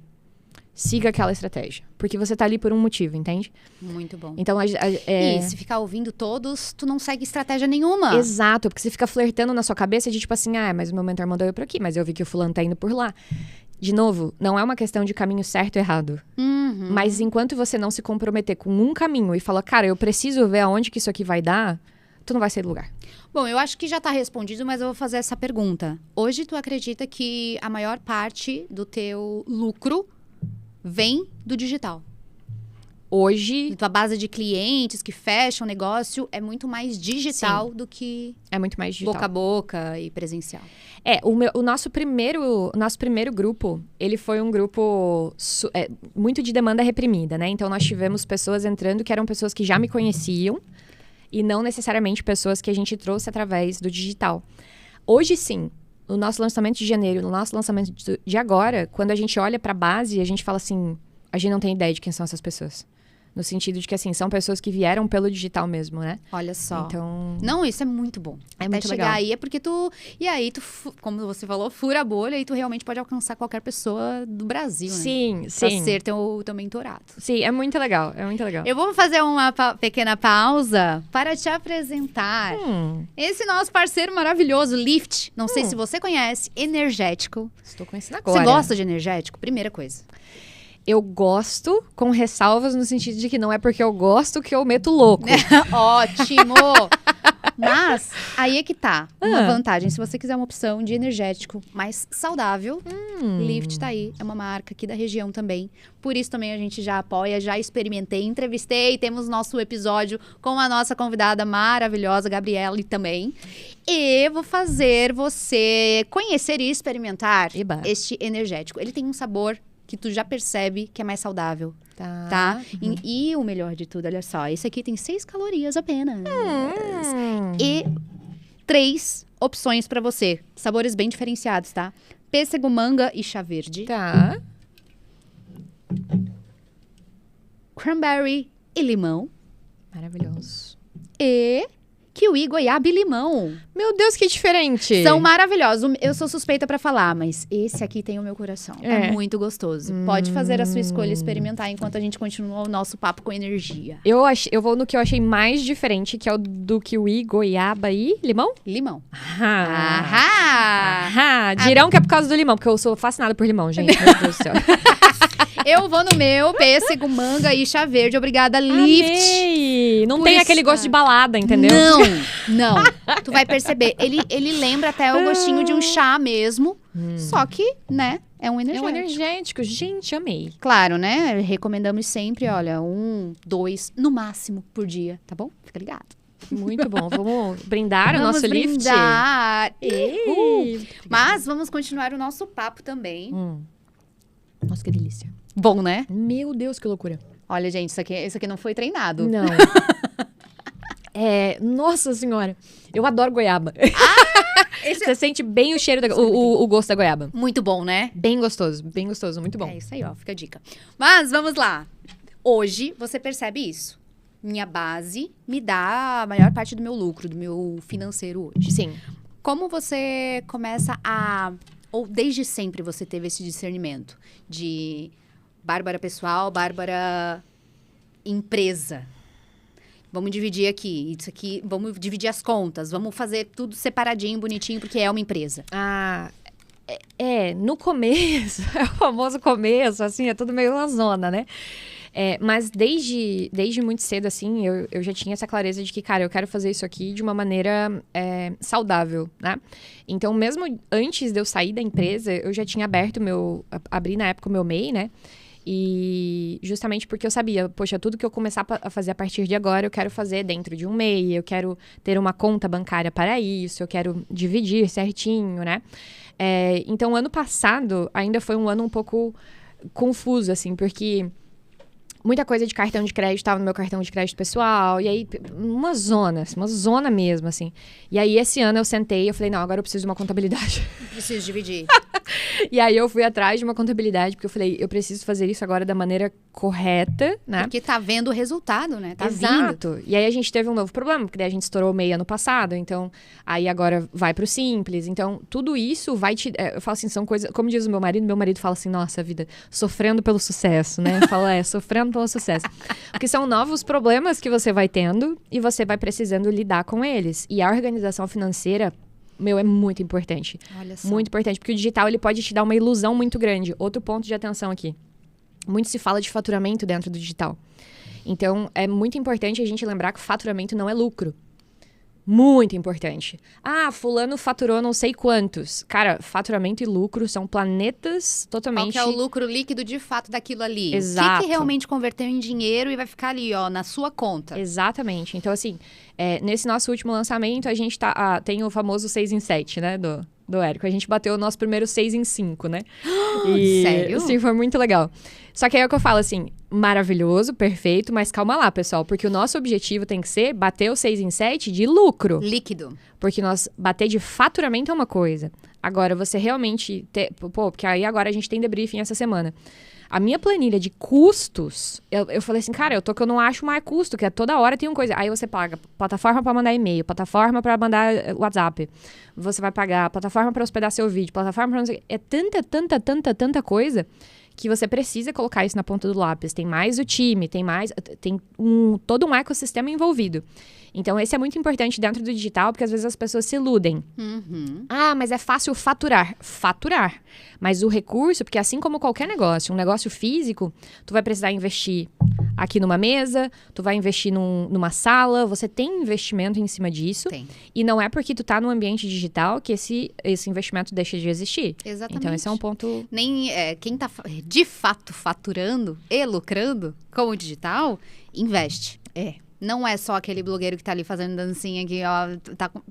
siga aquela estratégia. Porque você tá ali por um motivo, entende? Muito bom. Então, E se ficar ouvindo todos, tu não segue estratégia nenhuma. Exato, porque você fica flertando na sua cabeça de tipo assim, mas o meu mentor mandou eu por aqui, mas eu vi que o fulano tá indo por lá. De novo, não é uma questão de caminho certo ou errado. Mas enquanto você não se comprometer com um caminho e falar, cara, eu preciso ver aonde que isso aqui vai dar, tu não vai sair do lugar. Bom, eu acho que já tá respondido, mas eu vou fazer essa pergunta. Hoje tu acredita que a maior parte do teu lucro vem do digital? Hoje... A base de clientes que fecham o negócio é muito mais digital do que... É muito mais digital. Boca a boca e presencial. O nosso primeiro grupo, ele foi um grupo muito de demanda reprimida, né? Então, nós tivemos pessoas entrando que eram pessoas que já me conheciam e não necessariamente pessoas que a gente trouxe através do digital. Hoje, sim. No nosso lançamento de janeiro, no nosso lançamento de agora, quando a gente olha pra base, a gente fala assim, a gente não tem ideia de quem são essas pessoas. No sentido de que, assim, são pessoas que vieram pelo digital mesmo, né? Olha só. Então... Não, isso é muito bom. É muito legal. Chegar aí é porque tu... E aí tu, como você falou, fura a bolha e tu realmente pode alcançar qualquer pessoa do Brasil, né? Sim. Pra ser teu mentorado. Sim, é muito legal, Eu vou fazer uma pequena pausa para te apresentar esse nosso parceiro maravilhoso, Lift. Não sei se você conhece, energético. Estou conhecendo agora. Você gosta de energético? Primeira coisa. Eu gosto, com ressalvas, no sentido de que não é porque eu gosto que eu meto louco. Ótimo! Mas, aí é que tá. Uma vantagem. Se você quiser uma opção de energético mais saudável, Lift tá aí. É uma marca aqui da região também. Por isso também a gente já apoia, já experimentei, entrevistei. Temos nosso episódio com a nossa convidada maravilhosa, Gabriela, também. E vou fazer você conhecer e experimentar este energético. Ele tem um sabor que tu já percebe que é mais saudável, tá? E o melhor de tudo, olha só, esse aqui tem 6 calorias apenas. E 3 opções pra você, sabores bem diferenciados, tá? Pêssego, manga e chá verde. Tá. Cranberry e limão. Maravilhoso. E kiwi, goiaba e limão. Meu Deus, que diferente. São maravilhosos. Eu sou suspeita pra falar, mas esse aqui tem o meu coração. É muito gostoso. Pode fazer a sua escolha e experimentar enquanto a gente continua o nosso papo com energia. Eu vou no que eu achei mais diferente, que é o do kiwi, goiaba e limão? Limão. Dirão que é por causa do limão, porque eu sou fascinada por limão, gente. Meu Deus do céu. Eu vou no meu, pêssego, manga e chá verde. Obrigada, Lift. Amei. Não tem aquele gosto de balada, entendeu? Não. Tu vai perceber. Ele lembra até o gostinho de um chá mesmo. Só que, né, é um energético. É um energético. Gente, amei. Claro, né? Recomendamos sempre, olha, 1, 2, no máximo por dia, tá bom? Fica ligado. Muito bom. Vamos brindar o nosso Lift? Vamos brindar. Mas vamos continuar o nosso papo também. Nossa, que delícia. Bom, né? Meu Deus, que loucura. Olha, gente, isso aqui não foi treinado. Não. Nossa senhora. Eu adoro goiaba. Você sente bem o cheiro, o gosto da goiaba. Muito bom, né? Bem gostoso, muito bom. É isso aí, ó, fica a dica. Mas, vamos lá. Hoje, você percebe isso. Minha base me dá a maior parte do meu lucro, do meu financeiro hoje. Sim. Como você começa ou desde sempre você teve esse discernimento de Bárbara pessoal, Bárbara empresa? Vamos dividir aqui, isso aqui, vamos dividir as contas, vamos fazer tudo separadinho, bonitinho, porque é uma empresa. No começo, é o famoso começo, assim, é tudo meio na zona, né? Mas desde muito cedo, assim, eu já tinha essa clareza de que, cara, eu quero fazer isso aqui de uma maneira saudável, né? Então, mesmo antes de eu sair da empresa, eu já tinha abri na época o meu MEI, né? E justamente porque eu sabia, poxa, tudo que eu começar a fazer a partir de agora, eu quero fazer dentro de um MEI, eu quero ter uma conta bancária para isso, eu quero dividir certinho, né? Então, ano passado ainda foi um ano um pouco confuso, assim, porque muita coisa de cartão de crédito estava no meu cartão de crédito pessoal, e aí uma zona mesmo, assim. E aí esse ano eu sentei e eu falei, não, agora eu preciso de uma contabilidade. Preciso dividir. E aí eu fui atrás de uma contabilidade, porque eu falei, eu preciso fazer isso agora da maneira correta, né? Porque tá vendo o resultado, né? Tá Exato. vindo. E aí a gente teve um novo problema, porque daí a gente estourou o MEI ano passado, então aí agora vai pro Simples. Então, tudo isso vai te... eu falo assim, são coisas... Como diz o meu marido fala assim, nossa vida, sofrendo pelo sucesso, né? Fala, sofrendo pelo sucesso. Porque são novos problemas que você vai tendo e você vai precisando lidar com eles. E a organização financeira, é muito importante. Olha só. Muito importante, porque o digital, ele pode te dar uma ilusão muito grande. Outro ponto de atenção aqui. Muito se fala de faturamento dentro do digital. Então, é muito importante a gente lembrar que faturamento não é lucro. Muito importante. Ah, fulano faturou não sei quantos. Cara, faturamento e lucro são planetas totalmente... Qual que é o lucro líquido de fato daquilo ali? Exato. O que realmente converteu em dinheiro e vai ficar ali, ó, na sua conta. Exatamente. Então, assim, nesse nosso último lançamento, a gente tem o famoso 6 em 7, né, do Érico. A gente bateu o nosso primeiro 6 em 5, né? Sério? Sim, foi muito legal. Só que aí é o que eu falo, assim, maravilhoso, perfeito, mas calma lá, pessoal, porque o nosso objetivo tem que ser bater o 6 em 7 de lucro. Líquido. Porque bater de faturamento é uma coisa. Agora, você realmente... porque aí agora a gente tem debriefing essa semana. A minha planilha de custos, eu falei assim, cara, que eu não acho mais custo, que toda hora tem uma coisa. Aí você paga plataforma para mandar e-mail, plataforma para mandar WhatsApp. Você vai pagar plataforma para hospedar seu vídeo, plataforma para... É tanta coisa que você precisa colocar isso na ponta do lápis. Tem mais o time, tem todo um ecossistema envolvido. Então, esse é muito importante dentro do digital, porque às vezes as pessoas se iludem. Uhum. Ah, mas é fácil faturar. Faturar. Mas o recurso, porque assim como qualquer negócio, um negócio físico, tu vai precisar investir aqui numa mesa, tu vai investir numa sala, você tem investimento em cima disso. Tem. E não é porque tu tá no ambiente digital que esse investimento deixa de existir. Exatamente. Então, esse é um ponto... Nem quem tá de fato faturando e lucrando com o digital, investe. Não é só aquele blogueiro que tá ali fazendo dancinha aqui, ó, tá com...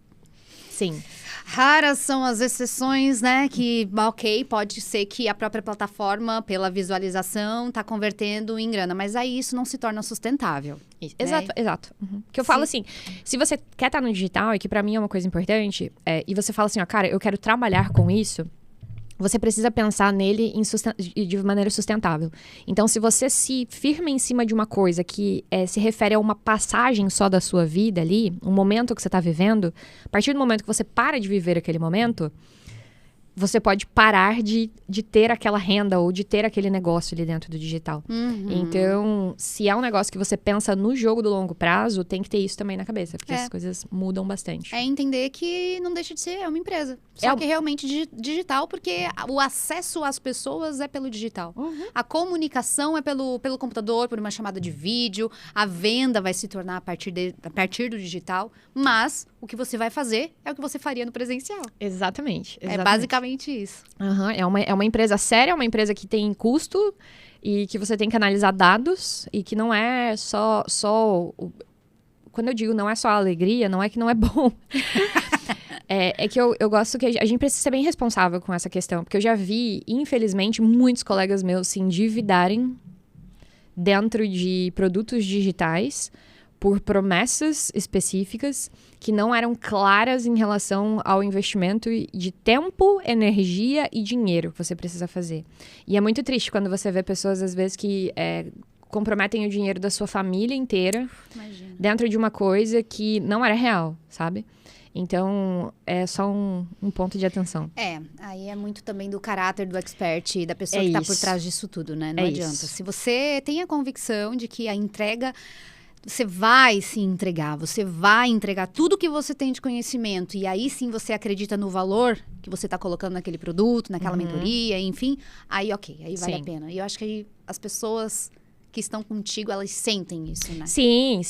Sim. Raras são as exceções, né? Que, ok, pode ser que a própria plataforma, pela visualização, tá convertendo em grana. Mas aí isso não se torna sustentável. Isso. Exato. Uhum. Que eu falo assim, se você quer estar no digital, e que pra mim é uma coisa importante, e você fala assim, ó, cara, eu quero trabalhar com isso, você precisa pensar nele de maneira sustentável. Então, se você se firma em cima de uma coisa que se refere a uma passagem só da sua vida ali, um momento que você está vivendo, a partir do momento que você para de viver aquele momento, você pode parar de ter aquela renda ou de ter aquele negócio ali dentro do digital. Uhum. Então, se é um negócio que você pensa no jogo do longo prazo, tem que ter isso também na cabeça, porque as coisas mudam bastante. É entender que não deixa de ser uma empresa. Só que realmente digital, porque o acesso às pessoas é pelo digital. Uhum. A comunicação é pelo computador, por uma chamada de vídeo. A venda vai se tornar a partir do digital. Mas o que você vai fazer é o que você faria no presencial. Exatamente. É basicamente isso. Uhum. É uma empresa séria, é uma empresa que tem custo e que você tem que analisar dados e que não é só quando eu digo não é só a alegria, não é que não é bom. É que eu gosto que a gente precisa ser bem responsável com essa questão, porque eu já vi, infelizmente, muitos colegas meus se endividarem dentro de produtos digitais por promessas específicas que não eram claras em relação ao investimento de tempo, energia e dinheiro que você precisa fazer. E é muito triste quando você vê pessoas, às vezes, que comprometem o dinheiro da sua família inteira dentro de uma coisa que não era real, sabe? Então, é só um ponto de atenção. Aí é muito também do caráter do expert e da pessoa que está por trás disso tudo, né? Não adianta. Isso. Se você tem a convicção de que a entrega... Você vai se entregar, você vai entregar tudo que você tem de conhecimento. E aí sim você acredita no valor que você está colocando naquele produto, naquela mentoria, enfim. Aí ok, aí vale a pena. E eu acho que aí as pessoas que estão contigo, elas sentem isso, né? Sim.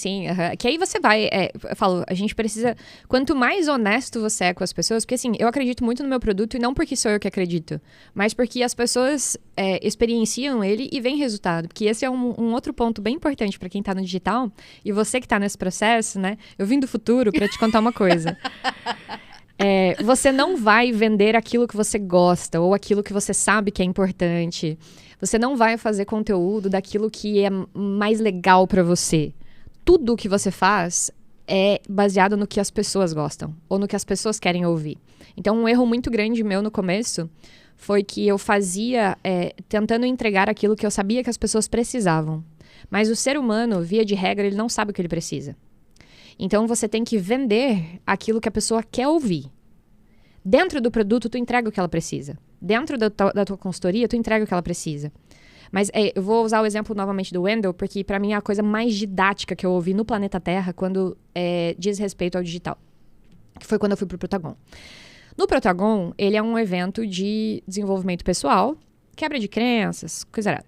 Que aí você vai... eu falo, a gente precisa... Quanto mais honesto você é com as pessoas... Porque, assim, eu acredito muito no meu produto e não porque sou eu que acredito. Mas porque as pessoas experienciam ele e vem resultado. Porque esse é um outro ponto bem importante para quem tá no digital. E você que tá nesse processo, né? Eu vim do futuro para te contar uma coisa. Você não vai vender aquilo que você gosta ou aquilo que você sabe que é importante. Você não vai fazer conteúdo daquilo que é mais legal pra você. Tudo o que você faz é baseado no que as pessoas gostam ou no que as pessoas querem ouvir. Então, um erro muito grande meu no começo foi que eu fazia tentando entregar aquilo que eu sabia que as pessoas precisavam. Mas o ser humano, via de regra, ele não sabe o que ele precisa. Então, você tem que vender aquilo que a pessoa quer ouvir. Dentro do produto, tu entrega o que ela precisa. Dentro da tua consultoria, tu entrega o que ela precisa. Mas eu vou usar o exemplo novamente do Wendel, porque para mim é a coisa mais didática que eu ouvi no planeta Terra quando diz respeito ao digital. Que foi quando eu fui pro Protagon. No Protagon, ele é um evento de desenvolvimento pessoal, quebra de crenças, coisa arada.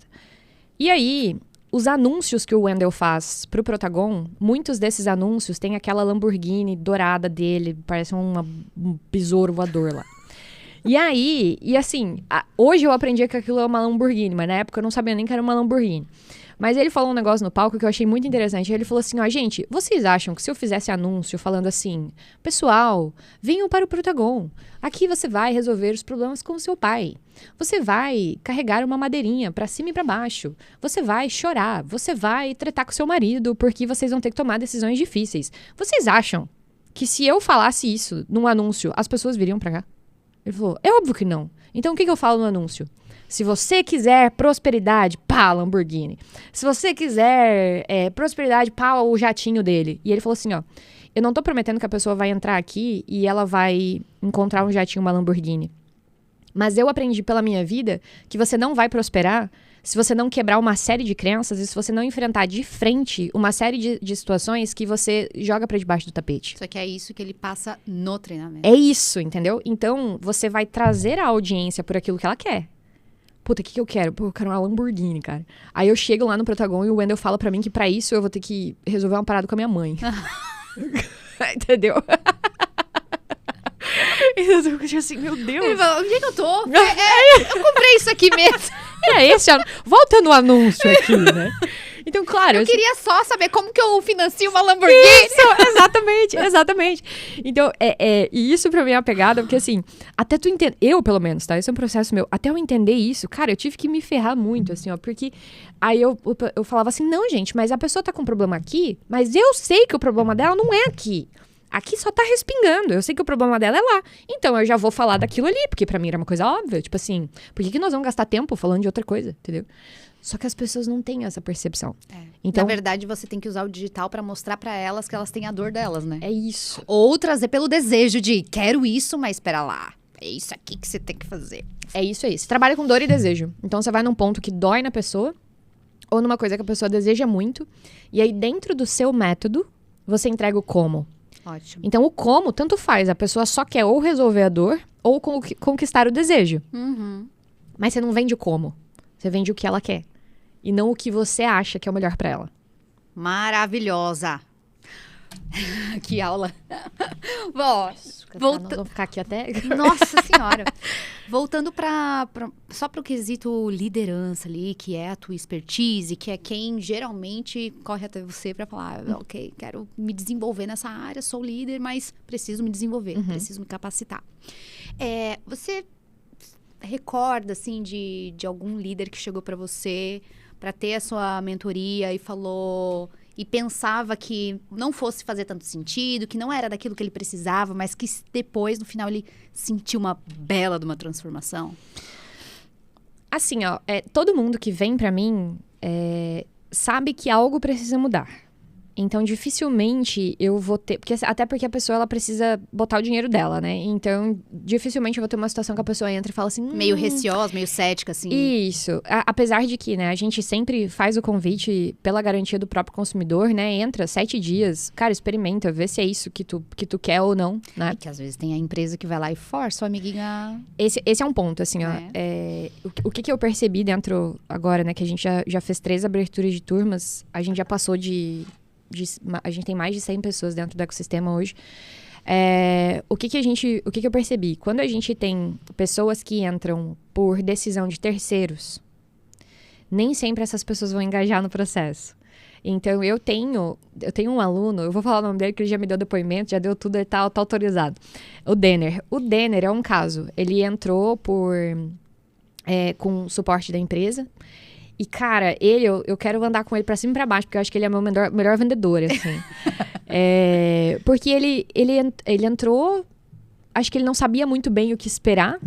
E aí... Os anúncios que o Wendel faz pro Protagon, muitos desses anúncios têm aquela Lamborghini dourada dele, parece um besouro voador lá. E aí, assim, hoje eu aprendi que aquilo é uma Lamborghini, mas na época eu não sabia nem que era uma Lamborghini. Mas ele falou um negócio no palco que eu achei muito interessante. Ele falou assim, gente, vocês acham que se eu fizesse anúncio falando assim, pessoal, venham para o Protagon, aqui você vai resolver os problemas com o seu pai. Você vai carregar uma madeirinha para cima e para baixo. Você vai chorar, você vai tretar com seu marido porque vocês vão ter que tomar decisões difíceis. Vocês acham que se eu falasse isso num anúncio, as pessoas viriam para cá? Ele falou, é óbvio que não. Então o que eu falo no anúncio? Se você quiser prosperidade, pá, Lamborghini. Se você quiser prosperidade, pá, o jatinho dele. E ele falou assim, eu não tô prometendo que a pessoa vai entrar aqui e ela vai encontrar um jatinho, uma Lamborghini. Mas eu aprendi pela minha vida que você não vai prosperar se você não quebrar uma série de crenças e se você não enfrentar de frente uma série de situações que você joga pra debaixo do tapete. Só que é isso que ele passa no treinamento. É isso, entendeu? Então, você vai trazer a audiência por aquilo que ela quer. Puta, o que eu quero? Pô, eu quero uma Lamborghini, cara. Aí eu chego lá no Protagon e o Wendel fala pra mim que pra isso eu vou ter que resolver uma parada com a minha mãe. Entendeu? Eu fico assim, meu Deus. Ele falou, onde é que eu tô? Eu comprei isso aqui mesmo. Volta no anúncio aqui, né? Então, claro... Eu queria só saber como que eu financio uma Lamborghini. Isso, exatamente. Então, e isso pra mim é uma pegada, porque assim, até tu entender... Eu, pelo menos, tá? Esse é um processo meu. Até eu entender isso, cara, eu tive que me ferrar muito, assim, porque... Aí eu falava assim, não, gente, mas a pessoa tá com um problema aqui, mas eu sei que o problema dela não é aqui. Aqui só tá respingando. Eu sei que o problema dela é lá. Então, eu já vou falar daquilo ali, porque pra mim era uma coisa óbvia. Tipo assim, por que nós vamos gastar tempo falando de outra coisa, entendeu? Só que as pessoas não têm essa percepção. Então, na verdade, você tem que usar o digital pra mostrar pra elas que elas têm a dor delas, né? É isso. Ou trazer pelo desejo de, quero isso, mas espera lá. É isso aqui que você tem que fazer. É isso aí. Você trabalha com dor e desejo. Então, você vai num ponto que dói na pessoa, ou numa coisa que a pessoa deseja muito, e aí dentro do seu método, você entrega o como. Ótimo. Então, o como, tanto faz. A pessoa só quer ou resolver a dor, ou conquistar o desejo. Uhum. Mas você não vende o como. Você vende o que ela quer. E não o que você acha que é o melhor pra ela. Maravilhosa. Que aula. Bom, nós vamos ficar aqui até... Nossa Senhora. Voltando só pro quesito liderança ali, que é a tua expertise, que é quem geralmente corre até você pra falar, ok, quero me desenvolver nessa área, sou líder, mas preciso me desenvolver, preciso me capacitar. Você recorda, assim, de algum líder que chegou pra você pra ter a sua mentoria e falou... E pensava que não fosse fazer tanto sentido, que não era daquilo que ele precisava, mas que depois, no final, ele sentiu uma bela de uma transformação? Assim, todo mundo que vem pra mim sabe que algo precisa mudar. Então, dificilmente eu vou ter... Até porque a pessoa, ela precisa botar o dinheiro dela, né? Então, dificilmente eu vou ter uma situação que a pessoa entra e fala assim... Meio receosa, meio cética, assim. Isso. Apesar de que, né, a gente sempre faz o convite pela garantia do próprio consumidor, né? Entra 7 dias, cara, experimenta, vê se é isso que tu quer ou não, né? E que às vezes tem a empresa que vai lá e força o amiguinha... Esse é um ponto, assim, ó. O que eu percebi dentro, agora, né? Que a gente já fez 3 aberturas de turmas, a gente já passou a gente tem mais de 100 pessoas dentro do ecossistema hoje. O que eu percebi? Quando a gente tem pessoas que entram por decisão de terceiros, nem sempre essas pessoas vão engajar no processo. Então, eu tenho um aluno, eu vou falar o nome dele, que ele já me deu depoimento, já deu tudo, ele tá autorizado. O Denner. O Denner é um caso. Ele entrou com suporte da empresa. E, cara, eu quero andar com ele pra cima e pra baixo, porque eu acho que ele é meu melhor vendedor, assim. Porque ele entrou, acho que ele não sabia muito bem o que esperar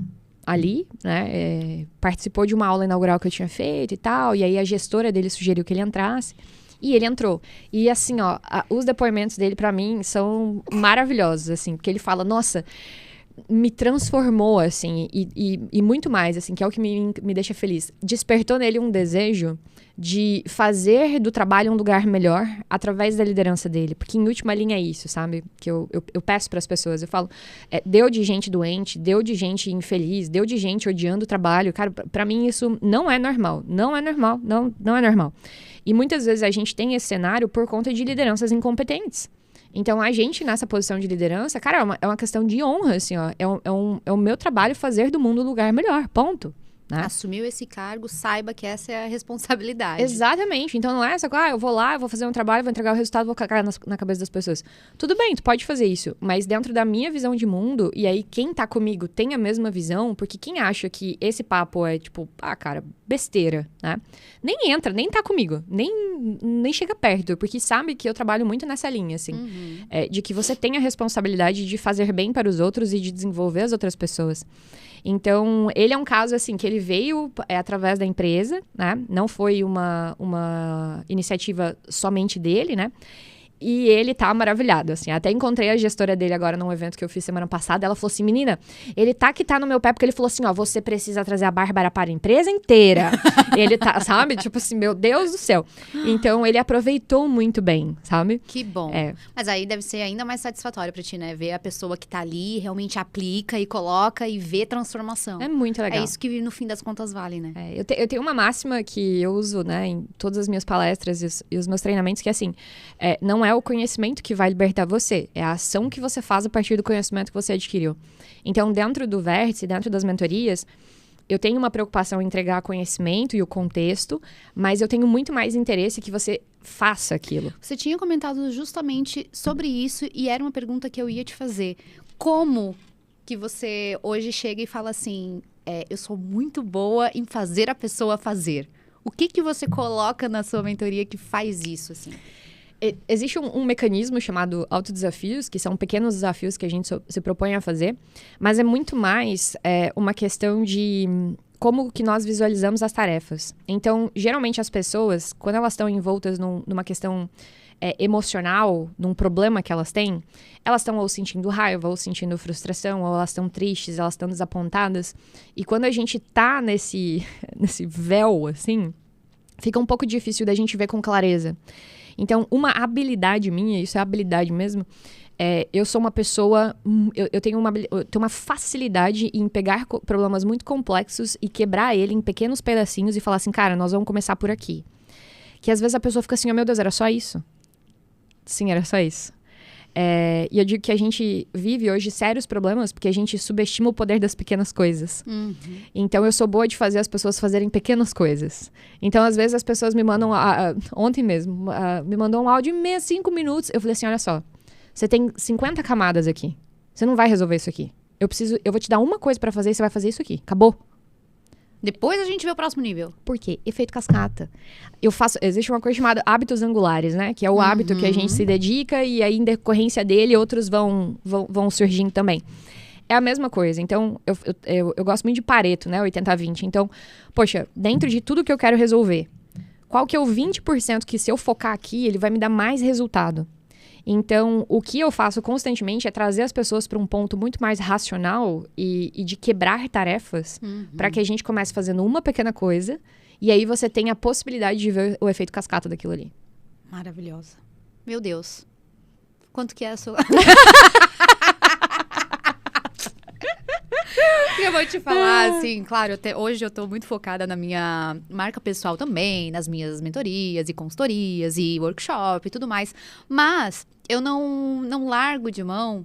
ali, né? Participou de uma aula inaugural que eu tinha feito e tal, e aí a gestora dele sugeriu que ele entrasse. E ele entrou. E, assim, ó, os depoimentos dele, pra mim, são maravilhosos, assim, porque ele fala, nossa... me transformou, assim, e muito mais, assim, que é o que me deixa feliz. Despertou nele um desejo de fazer do trabalho um lugar melhor através da liderança dele. Porque, em última linha, é isso, sabe? Que eu peço para as pessoas. Eu falo, deu de gente doente, deu de gente infeliz, deu de gente odiando o trabalho. Cara, para mim, isso não é normal. Não é normal. Não é normal. E muitas vezes a gente tem esse cenário por conta de lideranças incompetentes. Então, a gente, nessa posição de liderança, cara, é uma questão de honra, assim, ó. É o meu trabalho fazer do mundo um lugar melhor, ponto. Né? Assumiu esse cargo, saiba que essa é a responsabilidade. Exatamente. Então, não é só, eu vou lá, eu vou fazer um trabalho, vou entregar o resultado, vou cagar na cabeça das pessoas. Tudo bem, tu pode fazer isso, mas dentro da minha visão de mundo, e aí quem tá comigo tem a mesma visão, porque quem acha que esse papo é, tipo, cara, besteira, né? Nem entra, nem tá comigo, nem chega perto, porque sabe que eu trabalho muito nessa linha, assim, de que você tem a responsabilidade de fazer bem para os outros e de desenvolver as outras pessoas. Então, ele é um caso, assim, que ele veio através da empresa, né? Não foi uma iniciativa somente dele, né? E ele tá maravilhado, assim. Até encontrei a gestora dele agora num evento que eu fiz semana passada. Ela falou assim, menina, ele tá no meu pé porque ele falou assim, ó, você precisa trazer a Bárbara para a empresa inteira. Ele tá, sabe? Tipo assim, meu Deus do céu. Então, ele aproveitou muito bem, sabe? Que bom. Mas aí deve ser ainda mais satisfatório pra ti, né? Ver a pessoa que tá ali, realmente aplica e coloca e vê transformação. É muito legal. É isso que, no fim das contas, vale, né? Eu tenho uma máxima que eu uso, né, em todas as minhas palestras e os meus treinamentos, que é assim, não é o conhecimento que vai libertar você, é a ação que você faz a partir do conhecimento que você adquiriu. Então, dentro do Vértice, dentro das mentorias, eu tenho uma preocupação em entregar conhecimento e o contexto, mas eu tenho muito mais interesse que você faça aquilo. Você tinha comentado justamente sobre isso e era uma pergunta que eu ia te fazer. Como que você hoje chega e fala assim, eu sou muito boa em fazer a pessoa fazer? O que você coloca na sua mentoria que faz isso, assim? Existe um mecanismo chamado autodesafios, que são pequenos desafios que a gente se propõe a fazer, mas é muito mais uma questão de como que nós visualizamos as tarefas. Então, geralmente as pessoas, quando elas estão envoltas numa questão emocional, num problema que elas têm, elas estão ou sentindo raiva, ou sentindo frustração, ou elas estão tristes, elas estão desapontadas. E quando a gente tá nesse véu, assim, fica um pouco difícil da gente ver com clareza. Então, uma habilidade minha, isso é habilidade mesmo, eu sou uma pessoa, eu tenho uma facilidade em pegar problemas muito complexos e quebrar ele em pequenos pedacinhos e falar assim, cara, nós vamos começar por aqui. Que às vezes a pessoa fica assim, oh meu Deus, era só isso? Sim, era só isso. E eu digo que a gente vive hoje sérios problemas porque a gente subestima o poder das pequenas coisas. Uhum. Então, eu sou boa de fazer as pessoas fazerem pequenas coisas. Então, às vezes, as pessoas me mandam... ontem mesmo, me mandou um áudio em 5 minutos. Eu falei assim, olha só, você tem 50 camadas aqui. Você não vai resolver isso aqui. Eu vou te dar uma coisa pra fazer e você vai fazer isso aqui. Acabou. Depois a gente vê o próximo nível. Por quê? Efeito cascata. Existe uma coisa chamada hábitos angulares, né? Que é o hábito que a gente se dedica e aí, em decorrência dele, outros vão surgindo também. É a mesma coisa. Então, eu gosto muito de Pareto, né? 80-20. Então, poxa, dentro de tudo que eu quero resolver, qual que é o 20% que se eu focar aqui, ele vai me dar mais resultado. Então, o que eu faço constantemente é trazer as pessoas para um ponto muito mais racional e de quebrar tarefas para que a gente comece fazendo uma pequena coisa e aí você tenha a possibilidade de ver o efeito cascata daquilo ali. Maravilhosa. Meu Deus. Quanto que é a sua... Eu vou te falar, assim, claro, hoje eu tô muito focada na minha marca pessoal também, nas minhas mentorias e consultorias e workshop e tudo mais. Mas eu não largo de mão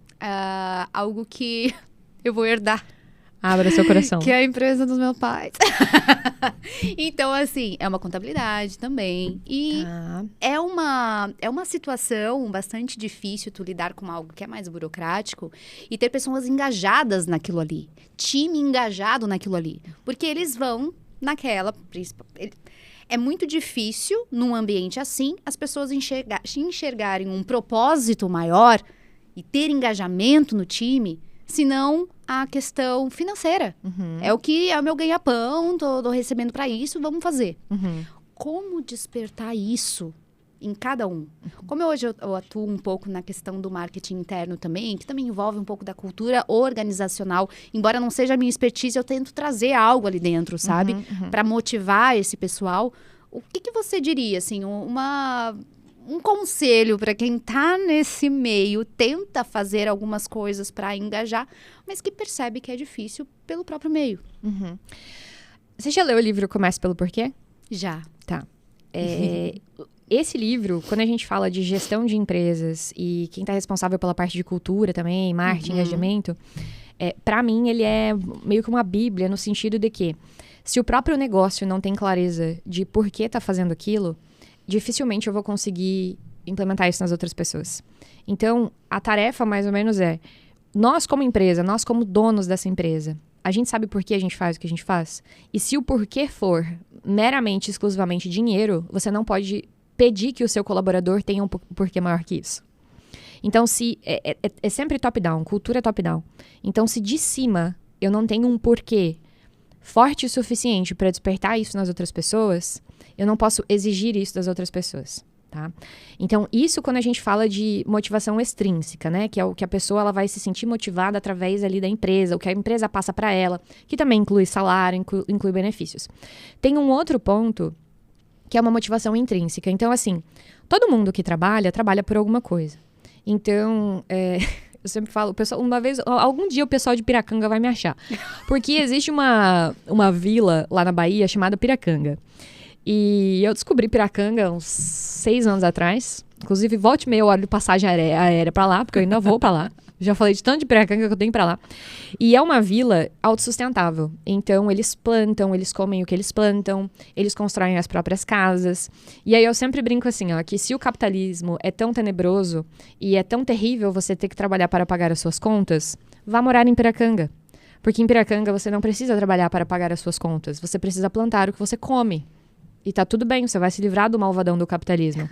algo que eu vou herdar. Abra seu coração. Que é a empresa dos meus pais. Então, assim, é uma contabilidade também. E é uma situação bastante difícil tu lidar com algo que é mais burocrático e ter pessoas engajadas naquilo ali. Time engajado naquilo ali. Porque eles vão naquela... É muito difícil, num ambiente assim, as pessoas enxergarem um propósito maior e ter engajamento no time, senão a questão financeira. É o que é o meu ganha-pão, tô recebendo para isso, vamos fazer. Como despertar isso em cada um? Como hoje eu atuo um pouco na questão do marketing interno também, que também envolve um pouco da cultura organizacional, embora não seja a minha expertise, eu tento trazer algo ali dentro, sabe? Para motivar esse pessoal. O que você diria, assim, um conselho para quem tá nesse meio, tenta fazer algumas coisas para engajar, mas que percebe que é difícil pelo próprio meio? Você já leu o livro Comece pelo Porquê? Já. Tá. Esse livro, quando a gente fala de gestão de empresas e quem tá responsável pela parte de cultura também, marketing, engajamento, para mim ele é meio que uma bíblia no sentido de que se o próprio negócio não tem clareza de por que tá fazendo aquilo, dificilmente eu vou conseguir implementar isso nas outras pessoas. Então, a tarefa mais ou menos nós como empresa, nós como donos dessa empresa, a gente sabe por que a gente faz o que a gente faz? E se o porquê for meramente, exclusivamente dinheiro, você não pode pedir que o seu colaborador tenha um porquê maior que isso. Então, se é sempre top-down, cultura é top-down. Então, se de cima eu não tenho um porquê forte o suficiente para despertar isso nas outras pessoas, eu não posso exigir isso das outras pessoas, tá? Então, isso quando a gente fala de motivação extrínseca, né? Que é o que a pessoa ela vai se sentir motivada através ali da empresa, o que a empresa passa para ela, que também inclui salário, inclui benefícios. Tem um outro ponto que é uma motivação intrínseca. Então, assim, todo mundo que trabalha por alguma coisa. Então, eu sempre falo, algum dia o pessoal de Piracanga vai me achar. Porque existe uma vila lá na Bahia chamada Piracanga. E eu descobri Piracanga uns 6 anos atrás. Inclusive, volte e meia eu olho de passagem aérea pra lá, porque eu ainda vou pra lá. Já falei de tanto de Piracanga que eu tenho pra lá. E é uma vila autossustentável. Então, eles plantam, eles comem o que eles plantam, eles constroem as próprias casas. E aí eu sempre brinco assim, ó, que se o capitalismo é tão tenebroso e é tão terrível você ter que trabalhar para pagar as suas contas, vá morar em Piracanga. Porque em Piracanga você não precisa trabalhar para pagar as suas contas, você precisa plantar o que você come. E tá tudo bem, você vai se livrar do malvadão do capitalismo.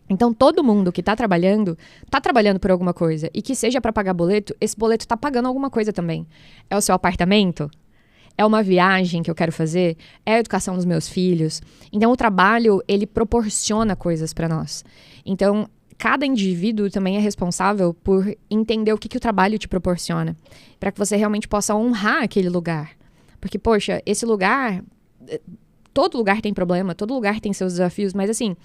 Então, todo mundo que tá trabalhando por alguma coisa. E que seja para pagar boleto, esse boleto tá pagando alguma coisa também. É o seu apartamento? É uma viagem que eu quero fazer? É a educação dos meus filhos? Então, o trabalho, ele proporciona coisas para nós. Então, cada indivíduo também é responsável por entender o que o trabalho te proporciona. Para que você realmente possa honrar aquele lugar. Porque, poxa, esse lugar... Todo lugar tem problema, todo lugar tem seus desafios, mas assim,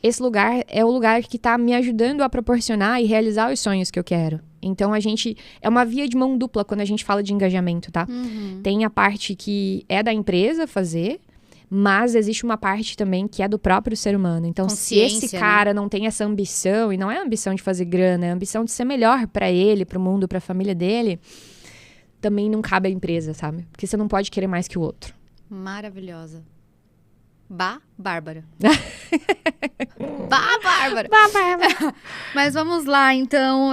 esse lugar é o lugar que tá me ajudando a proporcionar e realizar os sonhos que eu quero. Então, é uma via de mão dupla quando a gente fala de engajamento, tá? Tem a parte que é da empresa fazer, mas existe uma parte também que é do próprio ser humano. Então, se esse cara não tem essa ambição, e não é a ambição de fazer grana, é a ambição de ser melhor pra ele, pro mundo, pra família dele, também não cabe à empresa, sabe? Porque você não pode querer mais que o outro. Maravilhosa. Bárbara. Bárbara. Mas vamos lá, então.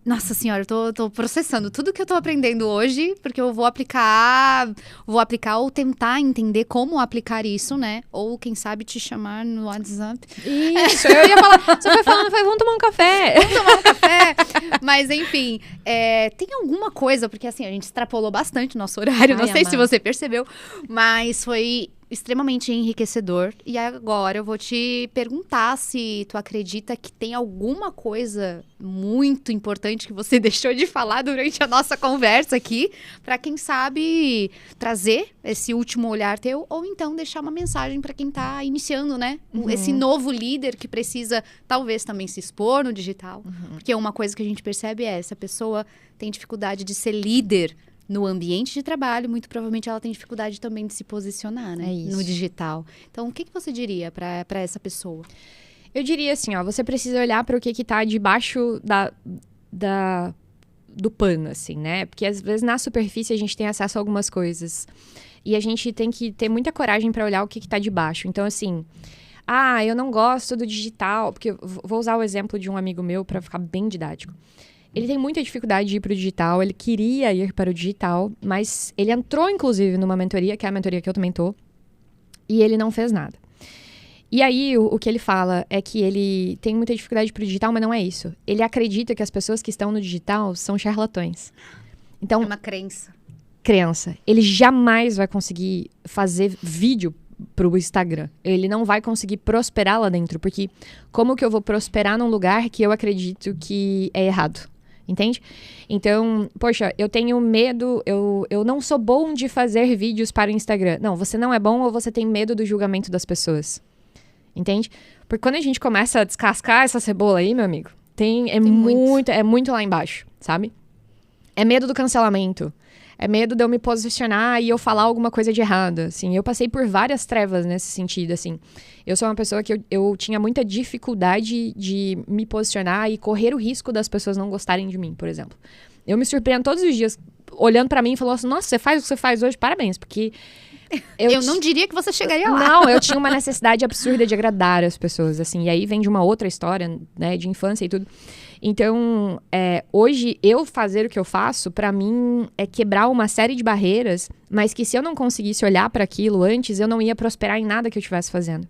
Nossa senhora, eu tô processando tudo que eu tô aprendendo hoje, porque eu vou aplicar ou tentar entender como aplicar isso, né? Ou, quem sabe, te chamar no WhatsApp. Isso, eu ia falar. Você foi falando, vamos tomar um café. Vamos tomar um café. Mas, enfim, tem alguma coisa, porque assim, a gente extrapolou bastante o nosso horário, não sei se você percebeu, mas foi extremamente enriquecedor. E agora eu vou te perguntar se tu acredita que tem alguma coisa muito importante que você deixou de falar durante a nossa conversa aqui, para quem sabe trazer esse último olhar teu, ou então deixar uma mensagem para quem tá iniciando, né? Esse novo líder que precisa talvez também se expor no digital. Porque uma coisa que a gente percebe é, se a pessoa tem dificuldade de ser líder no ambiente de trabalho, muito provavelmente ela tem dificuldade também de se posicionar, né? No digital. Então, o que você diria para essa pessoa? Eu diria assim, ó, você precisa olhar para o que tá debaixo do pano, assim, né? Porque às vezes na superfície a gente tem acesso a algumas coisas. E a gente tem que ter muita coragem para olhar o que tá debaixo. Então, assim, eu não gosto do digital, porque eu vou usar o exemplo de um amigo meu para ficar bem didático. Ele tem muita dificuldade de ir para o digital, ele queria ir para o digital, mas ele entrou, inclusive, numa mentoria, que é a mentoria que eu também tô, e ele não fez nada. E aí, o que ele fala é que ele tem muita dificuldade para o digital, mas não é isso. Ele acredita que as pessoas que estão no digital são charlatões. Então, é uma crença. Ele jamais vai conseguir fazer vídeo pro Instagram. Ele não vai conseguir prosperar lá dentro, porque como que eu vou prosperar num lugar que eu acredito que é errado? Entende? Então, poxa, eu tenho medo, eu não sou bom de fazer vídeos para o Instagram. Não, você não é bom ou você tem medo do julgamento das pessoas. Entende? Porque quando a gente começa a descascar essa cebola aí, meu amigo, é muito lá embaixo, sabe? É medo do cancelamento. É medo de eu me posicionar e eu falar alguma coisa de errado, assim. Eu passei por várias trevas nesse sentido, assim. Eu sou uma pessoa que eu tinha muita dificuldade de me posicionar e correr o risco das pessoas não gostarem de mim, por exemplo. Eu me surpreendo todos os dias olhando pra mim e falando assim, nossa, você faz o que você faz hoje? Parabéns, porque... Eu não diria que você chegaria lá. Não, eu tinha uma necessidade absurda de agradar as pessoas, assim. E aí vem de uma outra história, né, de infância e tudo. Então, hoje, eu fazer o que eu faço, pra mim, é quebrar uma série de barreiras, mas que se eu não conseguisse olhar para aquilo antes, eu não ia prosperar em nada que eu estivesse fazendo.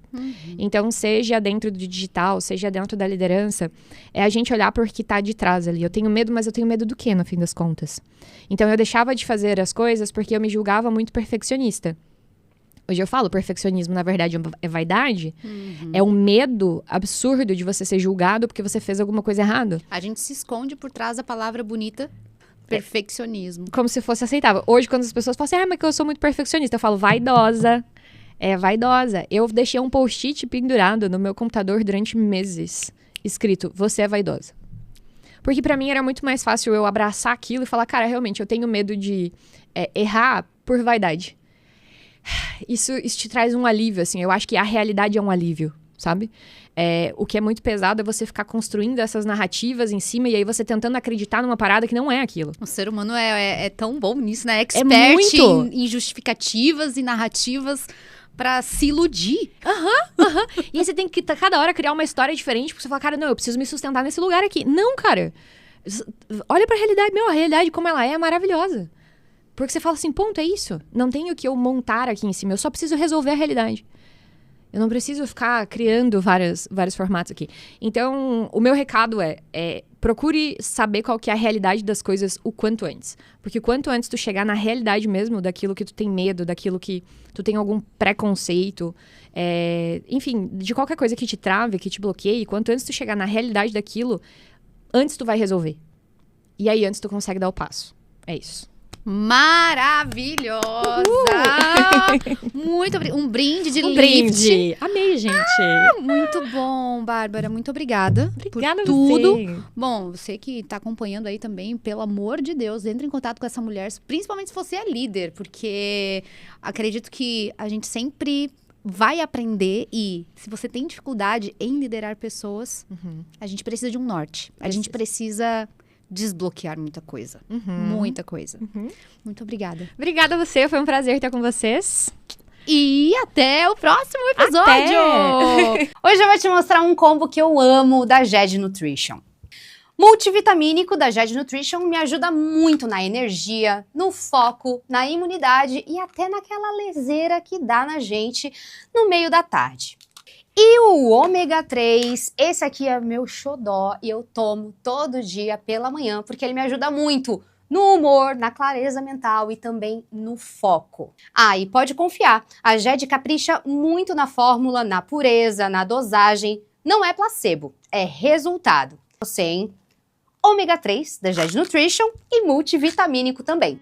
Então, seja dentro do digital, seja dentro da liderança, é a gente olhar por que tá de trás ali. Eu tenho medo, mas eu tenho medo do quê, no fim das contas? Então, eu deixava de fazer as coisas porque eu me julgava muito perfeccionista. Hoje eu falo, perfeccionismo, na verdade, é vaidade. É um medo absurdo de você ser julgado porque você fez alguma coisa errada. A gente se esconde por trás da palavra bonita, perfeccionismo. Como se fosse aceitável. Hoje, quando as pessoas falam assim, mas que eu sou muito perfeccionista, eu falo, vaidosa. É vaidosa. Eu deixei um post-it pendurado no meu computador durante meses, escrito, você é vaidosa. Porque pra mim era muito mais fácil eu abraçar aquilo e falar, cara, realmente, eu tenho medo de errar por vaidade. Isso te traz um alívio, assim. Eu acho que a realidade é um alívio, sabe? O que é muito pesado é você ficar construindo essas narrativas em cima e aí você tentando acreditar numa parada que não é aquilo. O ser humano é tão bom nisso, né? Expert em justificativas e narrativas pra se iludir. E aí você tem que cada hora criar uma história diferente, porque você fala, cara, não, eu preciso me sustentar nesse lugar aqui. Não, cara. Olha pra realidade. A realidade como ela é maravilhosa. Porque você fala assim, ponto, é isso. Não tenho que eu montar aqui em cima, eu só preciso resolver a realidade. Eu não preciso ficar criando vários formatos aqui. Então, o meu recado procure saber qual que é a realidade das coisas o quanto antes. Porque quanto antes tu chegar na realidade mesmo daquilo que tu tem medo, daquilo que tu tem algum preconceito, enfim, de qualquer coisa que te trave, que te bloqueie, quanto antes tu chegar na realidade daquilo, antes tu vai resolver. E aí antes tu consegue dar o passo. É isso. Maravilhosa! Muito obrigada. Um brinde de lift. Brinde. Amei, gente. Muito bom, Bárbara. Muito obrigada. Obrigada por tudo. Você. Bom, você que está acompanhando aí também, pelo amor de Deus, entre em contato com essa mulher, principalmente se você é líder, porque acredito que a gente sempre vai aprender e se você tem dificuldade em liderar pessoas, a gente precisa de um norte. A gente precisa desbloquear muita coisa. Muita coisa. Muito obrigada. Obrigada a você, foi um prazer estar com vocês. E até o próximo episódio! Hoje eu vou te mostrar um combo que eu amo da GED Nutrition. Multivitamínico da GED Nutrition me ajuda muito na energia, no foco, na imunidade e até naquela leseira que dá na gente no meio da tarde. E o ômega 3, esse aqui é meu xodó e eu tomo todo dia pela manhã, porque ele me ajuda muito no humor, na clareza mental e também no foco. Ah, e pode confiar, a GED capricha muito na fórmula, na pureza, na dosagem. Não é placebo, é resultado. Você, hein? Ômega 3 da GED Nutrition e multivitamínico também.